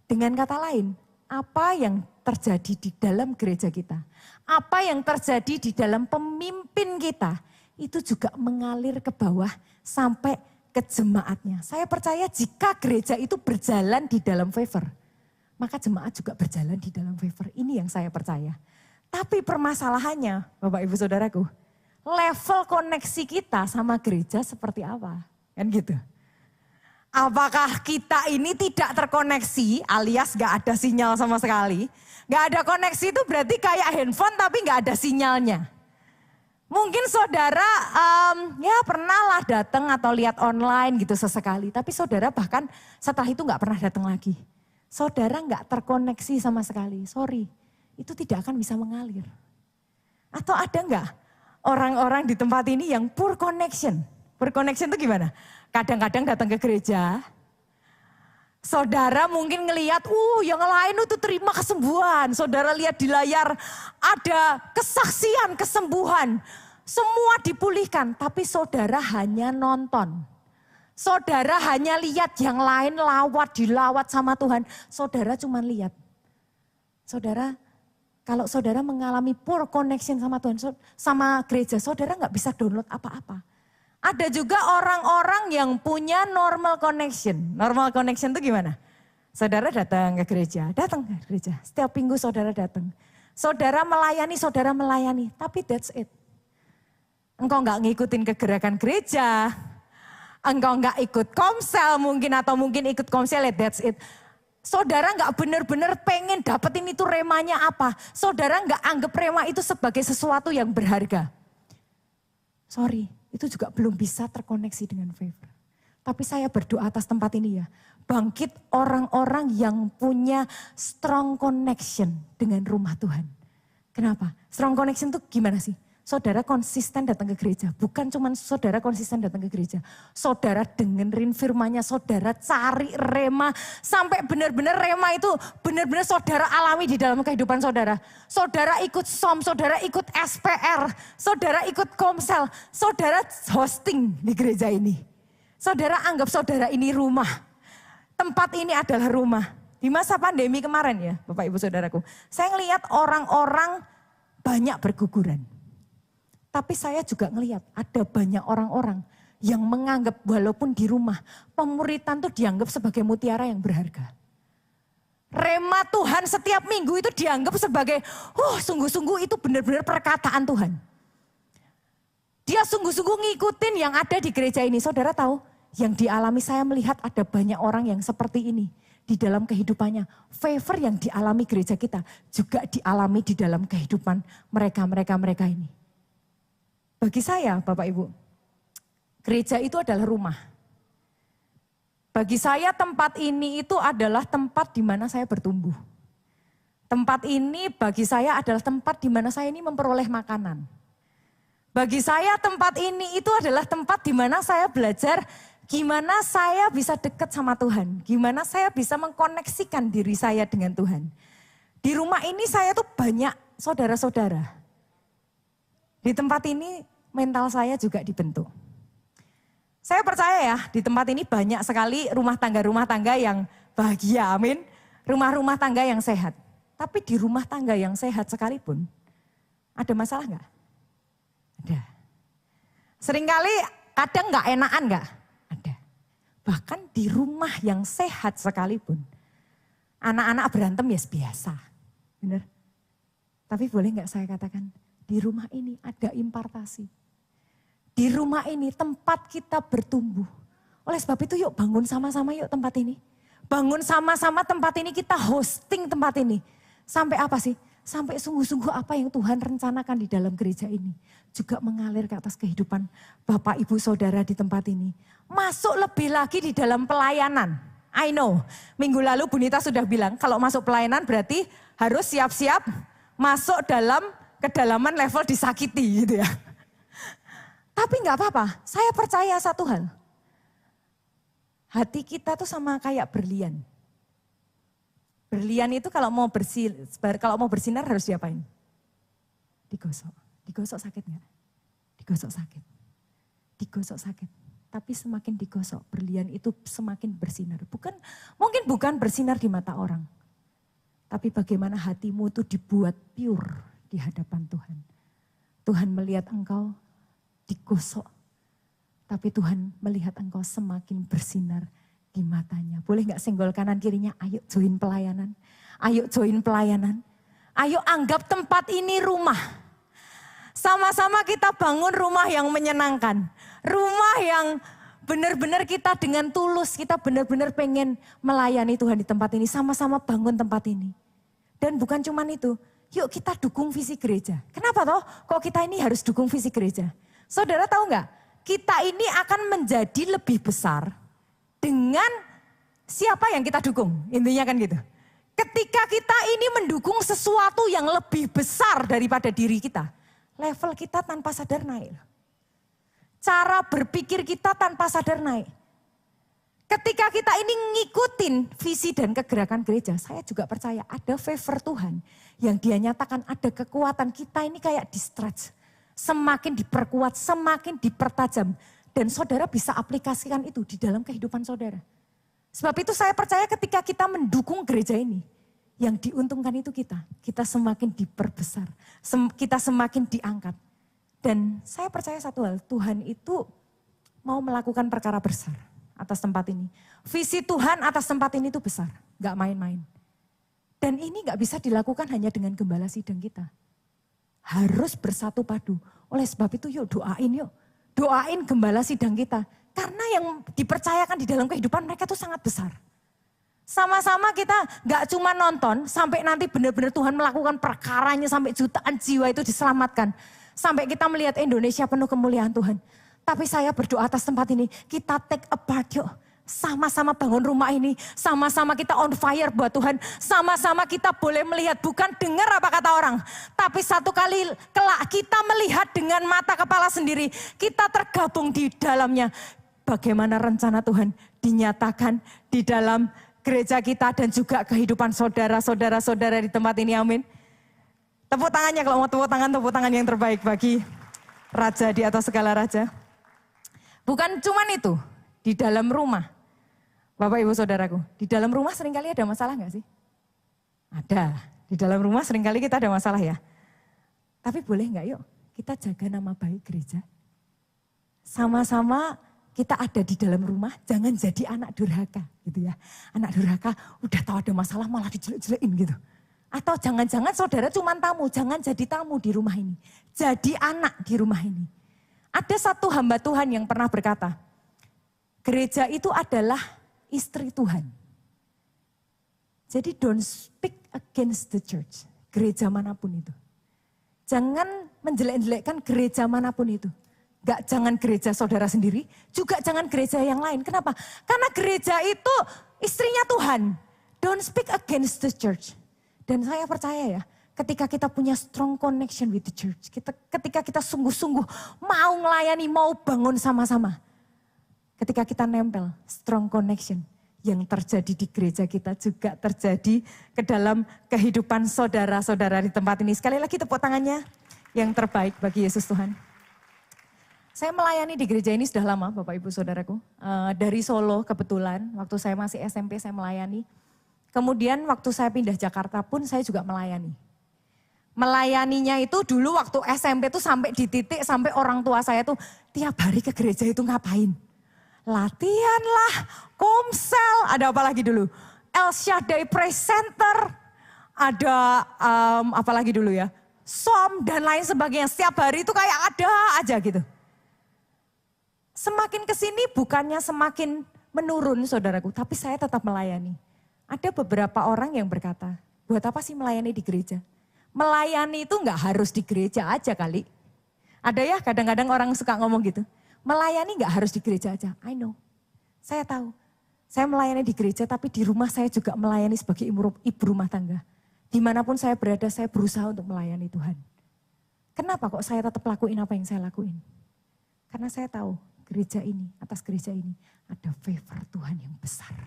Dengan kata lain, apa yang terjadi di dalam gereja kita, apa yang terjadi di dalam pemimpin kita, itu juga mengalir ke bawah sampai ke jemaatnya. Saya percaya jika gereja itu berjalan di dalam favor, maka jemaat juga berjalan di dalam favor. Ini yang saya percaya. Tapi permasalahannya Bapak Ibu Saudaraku, level koneksi kita sama gereja seperti apa? Kan gitu. Apakah kita ini tidak terkoneksi alias gak ada sinyal sama sekali? Gak ada koneksi itu berarti kayak handphone tapi gak ada sinyalnya. Mungkin saudara ya pernah lah datang atau lihat online gitu sesekali. Tapi saudara bahkan setelah itu gak pernah datang lagi. Saudara gak terkoneksi sama sekali. Sorry, itu tidak akan bisa mengalir. Atau ada gak orang-orang di tempat ini yang poor connection? Poor connection itu gimana? Kadang-kadang datang ke gereja. Saudara mungkin ngelihat, yang lain itu terima kesembuhan. Saudara lihat di layar ada kesaksian kesembuhan. Semua dipulihkan, tapi saudara hanya nonton. Saudara hanya lihat yang lain dilawat sama Tuhan. Saudara cuma lihat. Saudara, kalau saudara mengalami poor connection sama Tuhan, sama gereja, saudara gak bisa download apa-apa. Ada juga orang-orang yang punya normal connection. Normal connection itu gimana? Saudara datang ke gereja, Setiap minggu saudara datang. Saudara melayani, tapi that's it. Engkau gak ngikutin kegerakan gereja, engkau gak ikut komsel mungkin atau mungkin ikut komsel, that's it. Saudara gak benar-benar pengen dapetin itu remanya apa. Saudara gak anggap rema itu sebagai sesuatu yang berharga. Sorry. Itu juga belum bisa terkoneksi dengan favor. Tapi saya berdoa atas tempat ini ya. Bangkit orang-orang yang punya strong connection dengan rumah Tuhan. Kenapa? Strong connection itu gimana sih? Saudara konsisten datang ke gereja. Bukan cuma saudara konsisten datang ke gereja. Saudara dengerin firman-Nya, saudara cari rema. Sampai benar-benar rema itu benar-benar saudara alami di dalam kehidupan saudara. Saudara ikut SOM, saudara ikut SPR, saudara ikut Komsel, saudara hosting di gereja ini. Saudara anggap saudara ini rumah. Tempat ini adalah rumah. Di masa pandemi kemarin ya Bapak Ibu Saudaraku. Saya ngelihat orang-orang banyak berguguran. Tapi saya juga ngelihat ada banyak orang-orang yang menganggap walaupun di rumah, pemuritan itu dianggap sebagai mutiara yang berharga. Rema Tuhan setiap minggu itu dianggap sebagai, sungguh-sungguh itu benar-benar perkataan Tuhan. Dia sungguh-sungguh ngikutin yang ada di gereja ini. Saudara tahu, yang dialami saya melihat ada banyak orang yang seperti ini. Di dalam kehidupannya, favor yang dialami gereja kita juga dialami di dalam kehidupan mereka ini. Bagi saya, Bapak Ibu, gereja itu adalah rumah. Bagi saya tempat ini itu adalah tempat di mana saya bertumbuh. Tempat ini bagi saya adalah tempat di mana saya ini memperoleh makanan. Bagi saya tempat ini itu adalah tempat di mana saya belajar gimana saya bisa dekat sama Tuhan. Gimana saya bisa mengkoneksikan diri saya dengan Tuhan. Di rumah ini saya tuh banyak saudara-saudara. Di tempat ini mental saya juga dibentuk. Saya percaya ya di tempat ini banyak sekali rumah tangga yang bahagia, amin. Rumah-rumah tangga yang sehat. Tapi di rumah tangga yang sehat sekalipun, ada masalah enggak? Ada. Seringkali kadang enggak enakan enggak? Ada. Bahkan di rumah yang sehat sekalipun, anak-anak berantem ya biasa. Benar? Tapi boleh enggak saya katakan, di rumah ini ada impartasi. Di rumah ini tempat kita bertumbuh. Oleh sebab itu yuk bangun sama-sama yuk tempat ini. Bangun sama-sama tempat ini, kita hosting tempat ini. Sampai apa sih? Sampai sungguh-sungguh apa yang Tuhan rencanakan di dalam gereja ini. Juga mengalir ke atas kehidupan Bapak Ibu Saudara di tempat ini. Masuk lebih lagi di dalam pelayanan. I know, minggu lalu Bu Nita sudah bilang kalau masuk pelayanan berarti harus siap-siap masuk dalam kedalaman level disakiti gitu ya. Tapi enggak apa-apa, saya percaya satu hal. Hati kita tuh sama kayak berlian. Berlian itu kalau mau bersinar harus diapain? Digosok. Digosok sakit enggak? Digosok sakit. Digosok sakit. Tapi semakin digosok, berlian itu semakin bersinar. Mungkin bukan bersinar di mata orang. Tapi bagaimana hatimu itu dibuat pure di hadapan Tuhan. Tuhan melihat engkau digosok. Tapi Tuhan melihat engkau semakin bersinar di matanya. Boleh gak senggol kanan kirinya? Ayo join pelayanan. Ayo join pelayanan. Ayo anggap tempat ini rumah. Sama-sama kita bangun rumah yang menyenangkan. Rumah yang benar-benar kita dengan tulus. Kita benar-benar pengen melayani Tuhan di tempat ini. Sama-sama bangun tempat ini. Dan bukan cuma itu. Yuk kita dukung visi gereja. Kenapa toh? Kok kita ini harus dukung visi gereja? Saudara tahu nggak? Kita ini akan menjadi lebih besar dengan siapa yang kita dukung. Intinya kan gitu. Ketika kita ini mendukung sesuatu yang lebih besar daripada diri kita, level kita tanpa sadar naik. Cara berpikir kita tanpa sadar naik. Ketika kita ini ngikutin visi dan kegerakan gereja, saya juga percaya ada favor Tuhan yang Dia nyatakan, ada kekuatan kita ini kayak di-stretch. Semakin diperkuat, semakin dipertajam. Dan saudara bisa aplikasikan itu di dalam kehidupan saudara. Sebab itu saya percaya ketika kita mendukung gereja ini, yang diuntungkan itu kita. Kita semakin diperbesar, kita semakin diangkat. Dan saya percaya satu hal, Tuhan itu mau melakukan perkara besar atas tempat ini. Visi Tuhan atas tempat ini itu besar, gak main-main. Dan ini gak bisa dilakukan hanya dengan gembala sidang kita. Harus bersatu padu. Oleh sebab itu yuk doain yuk. Doain gembala sidang kita. Karena yang dipercayakan di dalam kehidupan mereka itu sangat besar. Sama-sama kita gak cuma nonton sampai nanti benar-benar Tuhan melakukan perkaranya sampai jutaan jiwa itu diselamatkan. Sampai kita melihat Indonesia penuh kemuliaan Tuhan. Tapi saya berdoa atas tempat ini, kita take apart yuk. Sama-sama bangun rumah ini, sama-sama kita on fire buat Tuhan. Sama-sama kita boleh melihat, bukan dengar apa kata orang. Tapi satu kali kelak kita melihat dengan mata kepala sendiri. Kita tergabung di dalamnya. Bagaimana rencana Tuhan dinyatakan di dalam gereja kita dan juga kehidupan saudara-saudara di tempat ini, amin. Tepuk tangannya kalau mau tepuk tangan yang terbaik bagi Raja di atas segala raja. Bukan cuman itu, di dalam rumah. Bapak Ibu Saudaraku, di dalam rumah seringkali ada masalah gak sih? Ada, di dalam rumah seringkali kita ada masalah ya. Tapi boleh gak yuk kita jaga nama baik gereja? Sama-sama kita ada di dalam rumah, jangan jadi anak durhaka gitu ya. Anak durhaka udah tahu ada masalah malah dijelek-jelekin gitu. Atau jangan-jangan saudara cuma tamu, jangan jadi tamu di rumah ini. Jadi anak di rumah ini. Ada satu hamba Tuhan yang pernah berkata, gereja itu adalah istri Tuhan. Jadi don't speak against the church. Gereja manapun itu. Jangan menjelek-jelekkan gereja manapun itu. Jangan gereja saudara sendiri, juga jangan gereja yang lain. Kenapa? Karena gereja itu istrinya Tuhan. Don't speak against the church. Dan saya percaya ya, ketika kita punya strong connection with the church, ketika kita sungguh-sungguh mau melayani, mau bangun sama-sama. Ketika kita nempel, strong connection yang terjadi di gereja kita juga terjadi ke dalam kehidupan saudara-saudara di tempat ini. Sekali lagi tepuk tangannya yang terbaik bagi Yesus Tuhan. Saya melayani di gereja ini sudah lama Bapak Ibu Saudaraku. Dari Solo kebetulan, waktu saya masih SMP saya melayani. Kemudian waktu saya pindah Jakarta pun saya juga melayani. Melayaninya itu dulu waktu SMP itu sampai di titik sampai orang tua saya tuh tiap hari ke gereja itu ngapain? Latihan lah, komsel, ada apa lagi dulu? El Shaddai Praise Center, ada apa lagi dulu ya? Som dan lain sebagainya. Setiap hari itu kayak ada aja gitu. Semakin kesini bukannya semakin menurun saudaraku, tapi saya tetap melayani. Ada beberapa orang yang berkata, buat apa sih melayani di gereja? Melayani itu nggak harus di gereja aja kali. Ada ya kadang-kadang orang suka ngomong gitu. Melayani nggak harus di gereja aja, I know. Saya tahu, saya melayani di gereja tapi di rumah saya juga melayani sebagai ibu rumah tangga. Dimanapun saya berada saya berusaha untuk melayani Tuhan. Kenapa kok saya tetap lakuin apa yang saya lakuin? Karena saya tahu gereja ini, atas gereja ini ada favor Tuhan yang besar.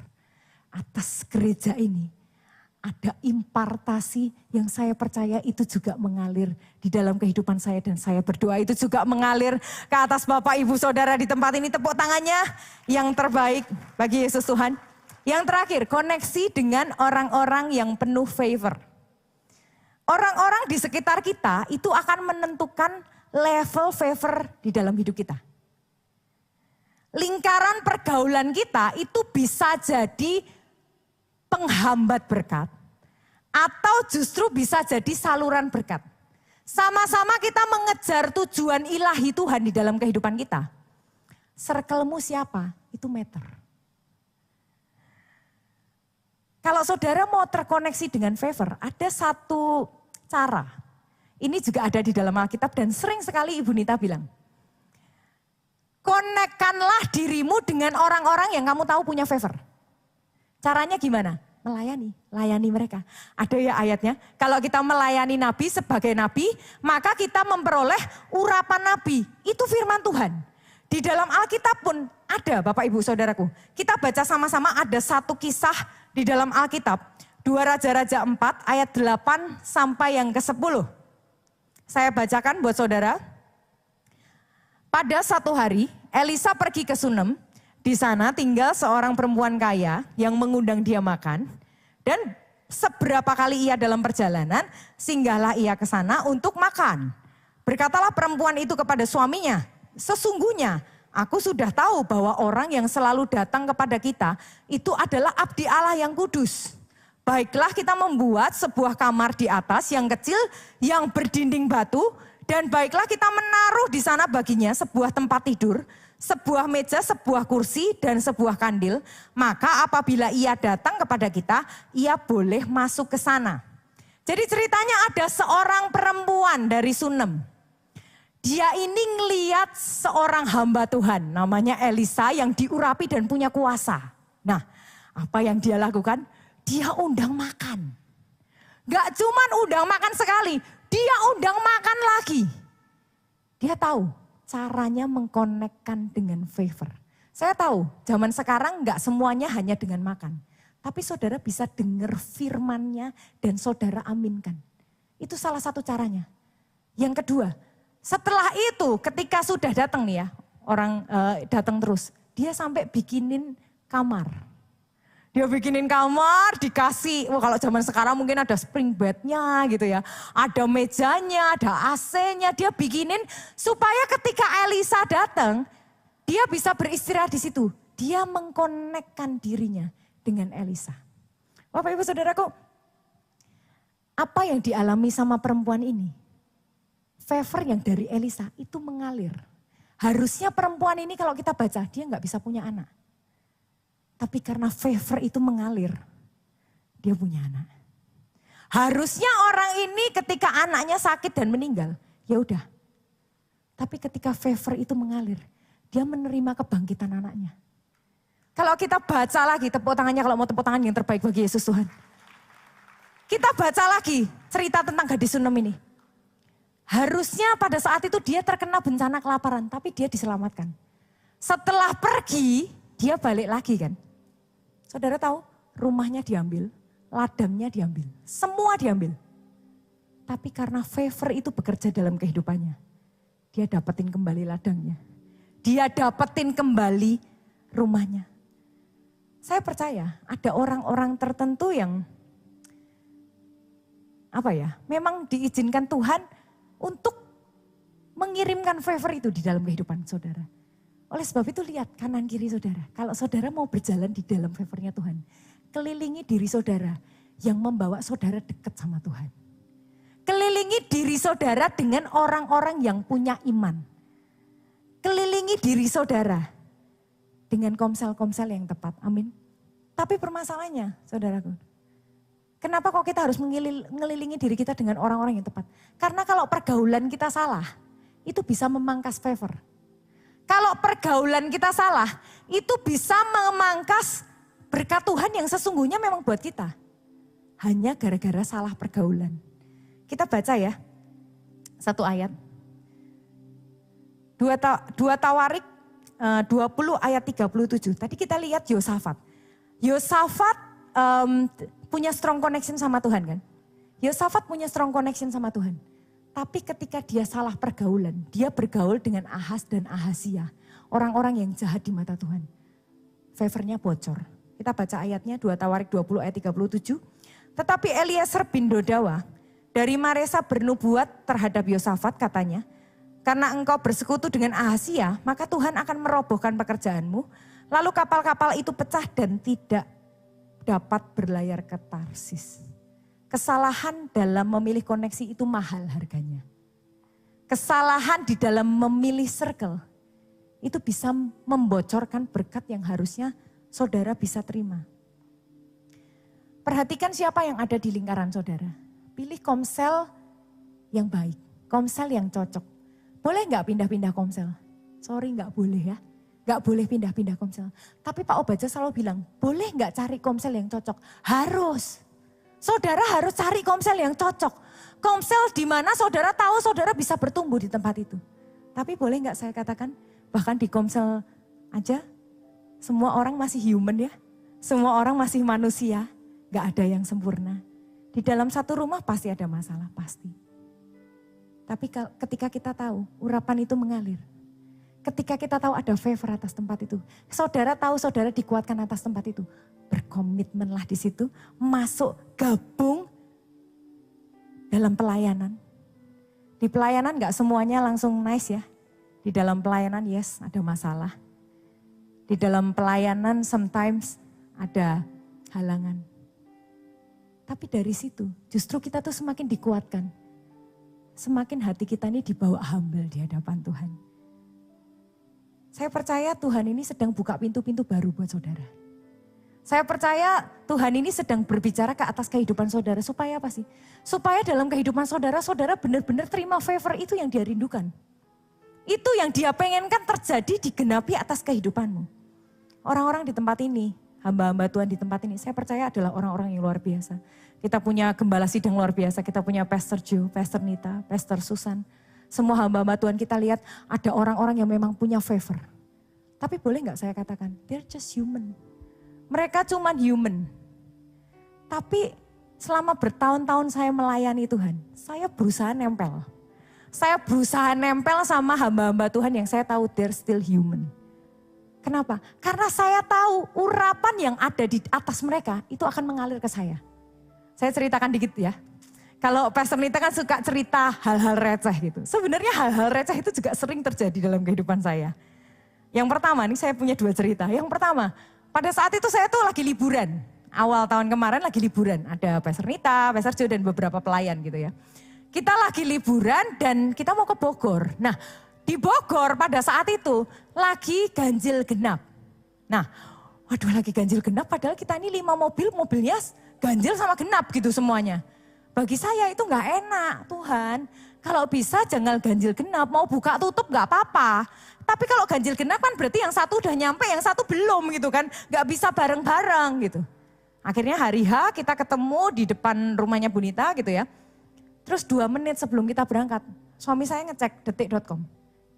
Atas gereja ini ada impartasi yang saya percaya itu juga mengalir di dalam kehidupan saya dan saya berdoa itu juga mengalir ke atas Bapak Ibu Saudara di tempat ini. Tepuk tangannya yang terbaik bagi Yesus Tuhan. Yang terakhir, koneksi dengan orang-orang yang penuh favor. Orang-orang di sekitar kita itu akan menentukan level favor di dalam hidup kita. Lingkaran pergaulan kita itu bisa jadi penghambat berkat. Atau justru bisa jadi saluran berkat. Sama-sama kita mengejar tujuan ilahi Tuhan di dalam kehidupan kita. Circle-mu siapa? Itu matter. Kalau saudara mau terkoneksi dengan favor, ada satu cara. Ini juga ada di dalam Alkitab dan sering sekali Ibu Nita bilang. Konekkanlah dirimu dengan orang-orang yang kamu tahu punya favor. Caranya gimana? Melayani, layani mereka. Ada ya ayatnya, kalau kita melayani Nabi sebagai Nabi, maka kita memperoleh urapan Nabi. Itu firman Tuhan. Di dalam Alkitab pun ada Bapak Ibu Saudaraku. Kita baca sama-sama ada satu kisah di dalam Alkitab. 2 Raja-Raja 4 ayat 8 sampai yang ke-10. Saya bacakan buat saudara. Pada satu hari, Elisa pergi ke Sunem. Di sana tinggal seorang perempuan kaya yang mengundang dia makan. Dan seberapa kali ia dalam perjalanan, singgahlah ia ke sana untuk makan. Berkatalah perempuan itu kepada suaminya, sesungguhnya aku sudah tahu bahwa orang yang selalu datang kepada kita itu adalah abdi Allah yang kudus. Baiklah kita membuat sebuah kamar di atas yang kecil yang berdinding batu. Dan baiklah kita menaruh di sana baginya sebuah tempat tidur, sebuah meja, sebuah kursi, dan sebuah kandil. Maka apabila ia datang kepada kita, ia boleh masuk ke sana. Jadi ceritanya ada seorang perempuan dari Sunem. Dia ini ngeliat seorang hamba Tuhan namanya Elisa yang diurapi dan punya kuasa. Nah, apa yang dia lakukan? Dia undang makan. Gak cuman undang makan sekali, dia undang makan lagi. Dia tahu caranya mengkonekkan dengan favor. Saya tahu zaman sekarang gak semuanya hanya dengan makan. Tapi saudara bisa dengar firman-Nya dan saudara aminkan. Itu salah satu caranya. Yang kedua, setelah itu ketika sudah datang nih ya, orang datang terus. Dia sampai bikinin kamar. Dia bikinin kamar, dikasih, kalau zaman sekarang mungkin ada spring bed-nya gitu ya. Ada mejanya, ada AC-nya, dia bikinin supaya ketika Elisa datang, dia bisa beristirahat di situ. Dia mengkonekkan dirinya dengan Elisa. Bapak Ibu Saudaraku, apa yang dialami sama perempuan ini? Favor yang dari Elisa itu mengalir. Harusnya perempuan ini kalau kita baca, dia nggak bisa punya anak. Tapi karena favor itu mengalir, dia punya anak. Harusnya orang ini ketika anaknya sakit dan meninggal, ya udah. Tapi ketika favor itu mengalir, dia menerima kebangkitan anaknya. Kalau kita baca lagi, tepuk tangannya kalau mau tepuk tangan yang terbaik bagi Yesus Tuhan. Kita baca lagi cerita tentang gadis Sunem ini. Harusnya pada saat itu dia terkena bencana kelaparan, tapi dia diselamatkan. Setelah pergi, dia balik lagi kan. Saudara tahu, rumahnya diambil, ladangnya diambil, semua diambil. Tapi karena favor itu bekerja dalam kehidupannya, dia dapetin kembali ladangnya. Dia dapetin kembali rumahnya. Saya percaya ada orang-orang tertentu yang memang diizinkan Tuhan untuk mengirimkan favor itu di dalam kehidupan saudara. Oleh sebab itu lihat kanan kiri saudara. Kalau saudara mau berjalan di dalam favornya Tuhan, kelilingi diri saudara yang membawa saudara dekat sama Tuhan. Kelilingi diri saudara dengan orang-orang yang punya iman. Kelilingi diri saudara dengan komsel-komsel yang tepat. Amin. Tapi permasalahannya, saudaraku, kenapa kok kita harus mengelilingi diri kita dengan orang-orang yang tepat? Karena kalau pergaulan kita salah, itu bisa memangkas favor. Kalau pergaulan kita salah, itu bisa memangkas berkat Tuhan yang sesungguhnya memang buat kita. Hanya gara-gara salah pergaulan. Kita baca ya, satu ayat. 2 Tawarik 20 ayat 37. Tadi kita lihat Yosafat. Yosafat punya strong connection sama Tuhan kan. Yosafat punya strong connection sama Tuhan. Tapi ketika dia salah pergaulan, dia bergaul dengan Ahaz dan Ahazia. Orang-orang yang jahat di mata Tuhan. Favornya bocor. Kita baca ayatnya 2 Tawarik 20 ayat 37. Tetapi Eliezer bin Dodawa dari Maresa bernubuat terhadap Yosafat katanya. Karena engkau bersekutu dengan Ahazia, maka Tuhan akan merobohkan pekerjaanmu. Lalu kapal-kapal itu pecah dan tidak dapat berlayar ke Tarsis. Kesalahan dalam memilih koneksi itu mahal harganya. Kesalahan di dalam memilih circle itu bisa membocorkan berkat yang harusnya saudara bisa terima. Perhatikan siapa yang ada di lingkaran saudara. Pilih komsel yang baik, komsel yang cocok. Boleh nggak pindah-pindah komsel? Sorry nggak boleh ya. Nggak boleh pindah-pindah komsel. Tapi Pak Obaja selalu bilang, boleh nggak cari komsel yang cocok? Harus. Saudara harus cari komsel yang cocok. Komsel di mana saudara tahu saudara bisa bertumbuh di tempat itu. Tapi boleh nggak saya katakan, bahkan di komsel aja, semua orang masih human ya. Semua orang masih manusia, nggak ada yang sempurna. Di dalam satu rumah pasti ada masalah, pasti. Tapi ketika kita tahu urapan itu mengalir. Ketika kita tahu ada favor atas tempat itu. Saudara tahu saudara dikuatkan atas tempat itu. Berkomitmenlah di situ. Masuk gabung dalam pelayanan. Di pelayanan gak semuanya langsung nice ya. Di dalam pelayanan yes ada masalah. Di dalam pelayanan sometimes ada halangan. Tapi dari situ justru kita tuh semakin dikuatkan. Semakin hati kita ini dibawa humble di hadapan Tuhan. Saya percaya Tuhan ini sedang buka pintu-pintu baru buat saudara. Saya percaya Tuhan ini sedang berbicara ke atas kehidupan saudara. Supaya apa sih? Supaya dalam kehidupan saudara, saudara benar-benar terima favor itu yang dia rindukan. Itu yang dia pengenkan terjadi digenapi atas kehidupanmu. Orang-orang di tempat ini, hamba-hamba Tuhan di tempat ini, saya percaya adalah orang-orang yang luar biasa. Kita punya gembala sidang luar biasa, kita punya Pastor Joe, Pastor Nita, Pastor Susan. Semua hamba-hamba Tuhan kita lihat ada orang-orang yang memang punya favor. Tapi boleh nggak saya katakan, they're just human. Mereka cuma human. Tapi selama bertahun-tahun saya melayani Tuhan, saya berusaha nempel. Saya berusaha nempel sama hamba-hamba Tuhan yang saya tahu they're still human. Kenapa? Karena saya tahu urapan yang ada di atas mereka itu akan mengalir ke saya. Saya ceritakan dikit ya. Kalau Pastor Nita kan suka cerita hal-hal receh gitu. Sebenarnya hal-hal receh itu juga sering terjadi dalam kehidupan saya. Yang pertama, nih saya punya 2 cerita. Yang pertama, pada saat itu saya tuh lagi liburan. Awal tahun kemarin lagi liburan. Ada Pastor Nita, Pastor Joe dan beberapa pelayan gitu ya. Kita lagi liburan dan kita mau ke Bogor. Nah di Bogor pada saat itu lagi ganjil genap. Nah waduh lagi ganjil genap padahal kita ini 5 mobil, mobilnya ganjil sama genap gitu semuanya. Bagi saya itu gak enak Tuhan. Kalau bisa jangan ganjil genap, mau buka tutup gak apa-apa. Tapi kalau ganjil genap kan berarti yang satu udah nyampe, yang satu belum gitu kan. Gak bisa bareng-bareng gitu. Akhirnya hari H kita ketemu di depan rumahnya Bu Nita gitu ya. Terus 2 menit sebelum kita berangkat, suami saya ngecek detik.com.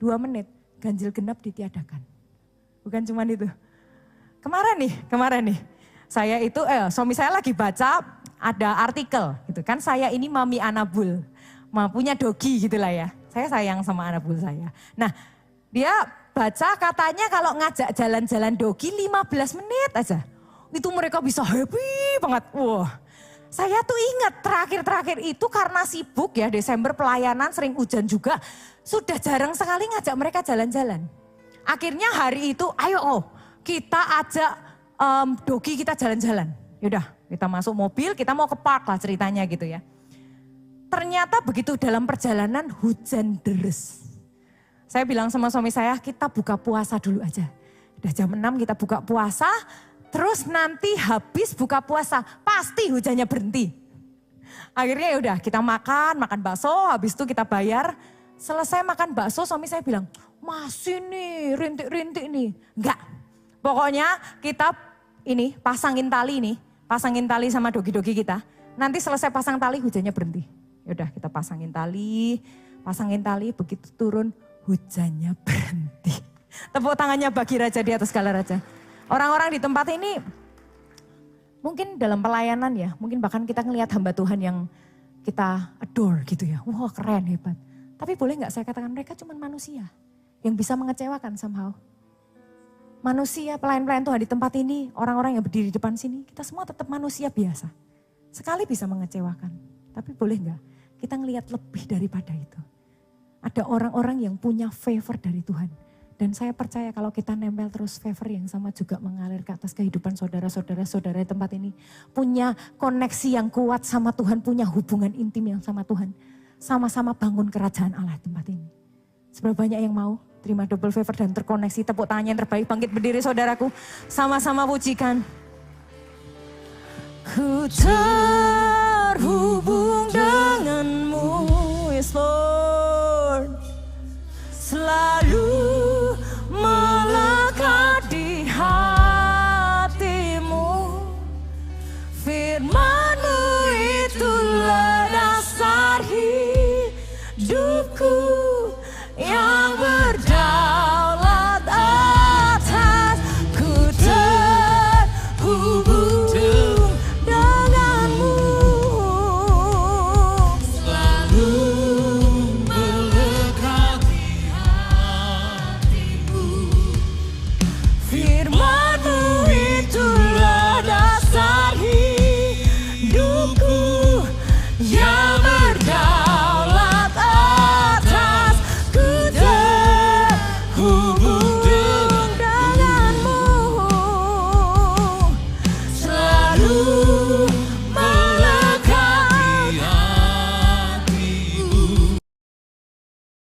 2 menit, ganjil genap ditiadakan. Bukan cuma itu. Kemarin nih. Saya itu, suami saya lagi baca ada artikel gitu kan. Saya ini mami Anabul, punya dogi gitulah ya. Saya sayang sama Anabul saya. Nah dia baca katanya kalau ngajak jalan-jalan dogi 15 menit aja. Itu mereka bisa happy banget. Wah. Saya tuh ingat terakhir-terakhir itu karena sibuk ya Desember pelayanan sering hujan juga. Sudah jarang sekali ngajak mereka jalan-jalan. Akhirnya hari itu ayo kita ajak dogi kita jalan-jalan. Yaudah kita masuk mobil kita mau ke park lah ceritanya gitu ya. Ternyata begitu dalam perjalanan hujan deres. Saya bilang sama suami saya kita buka puasa dulu aja. Udah jam 6 kita buka puasa. Terus nanti habis buka puasa, pasti hujannya berhenti. Akhirnya ya udah kita makan bakso, habis itu kita bayar. Selesai makan bakso, suami saya bilang, masih nih rintik-rintik nih. Enggak, pokoknya kita ini pasangin tali sama dogi-dogi kita. Nanti selesai pasang tali hujannya berhenti. Ya udah kita pasangin tali, begitu turun hujannya berhenti. Tepuk tangannya bagi Raja di atas segala raja. Orang-orang di tempat ini mungkin dalam pelayanan ya, mungkin bahkan kita ngelihat hamba Tuhan yang kita adore gitu ya. Wah keren, hebat. Tapi boleh gak saya katakan mereka cuma manusia yang bisa mengecewakan somehow. Manusia, pelayan-pelayan Tuhan di tempat ini, orang-orang yang berdiri di depan sini, kita semua tetap manusia biasa. Sekali bisa mengecewakan, tapi boleh gak kita ngelihat lebih daripada itu. Ada orang-orang yang punya favor dari Tuhan. Dan saya percaya kalau kita nempel terus favor yang sama juga mengalir ke atas kehidupan saudara-saudara di tempat ini. Punya koneksi yang kuat sama Tuhan, punya hubungan intim yang sama Tuhan. Sama-sama bangun kerajaan Allah di tempat ini. Seberapa banyak yang mau terima double favor dan terkoneksi, tepuk tangan yang terbaik, bangkit berdiri saudaraku. Sama-sama pujikan. Ku terhubung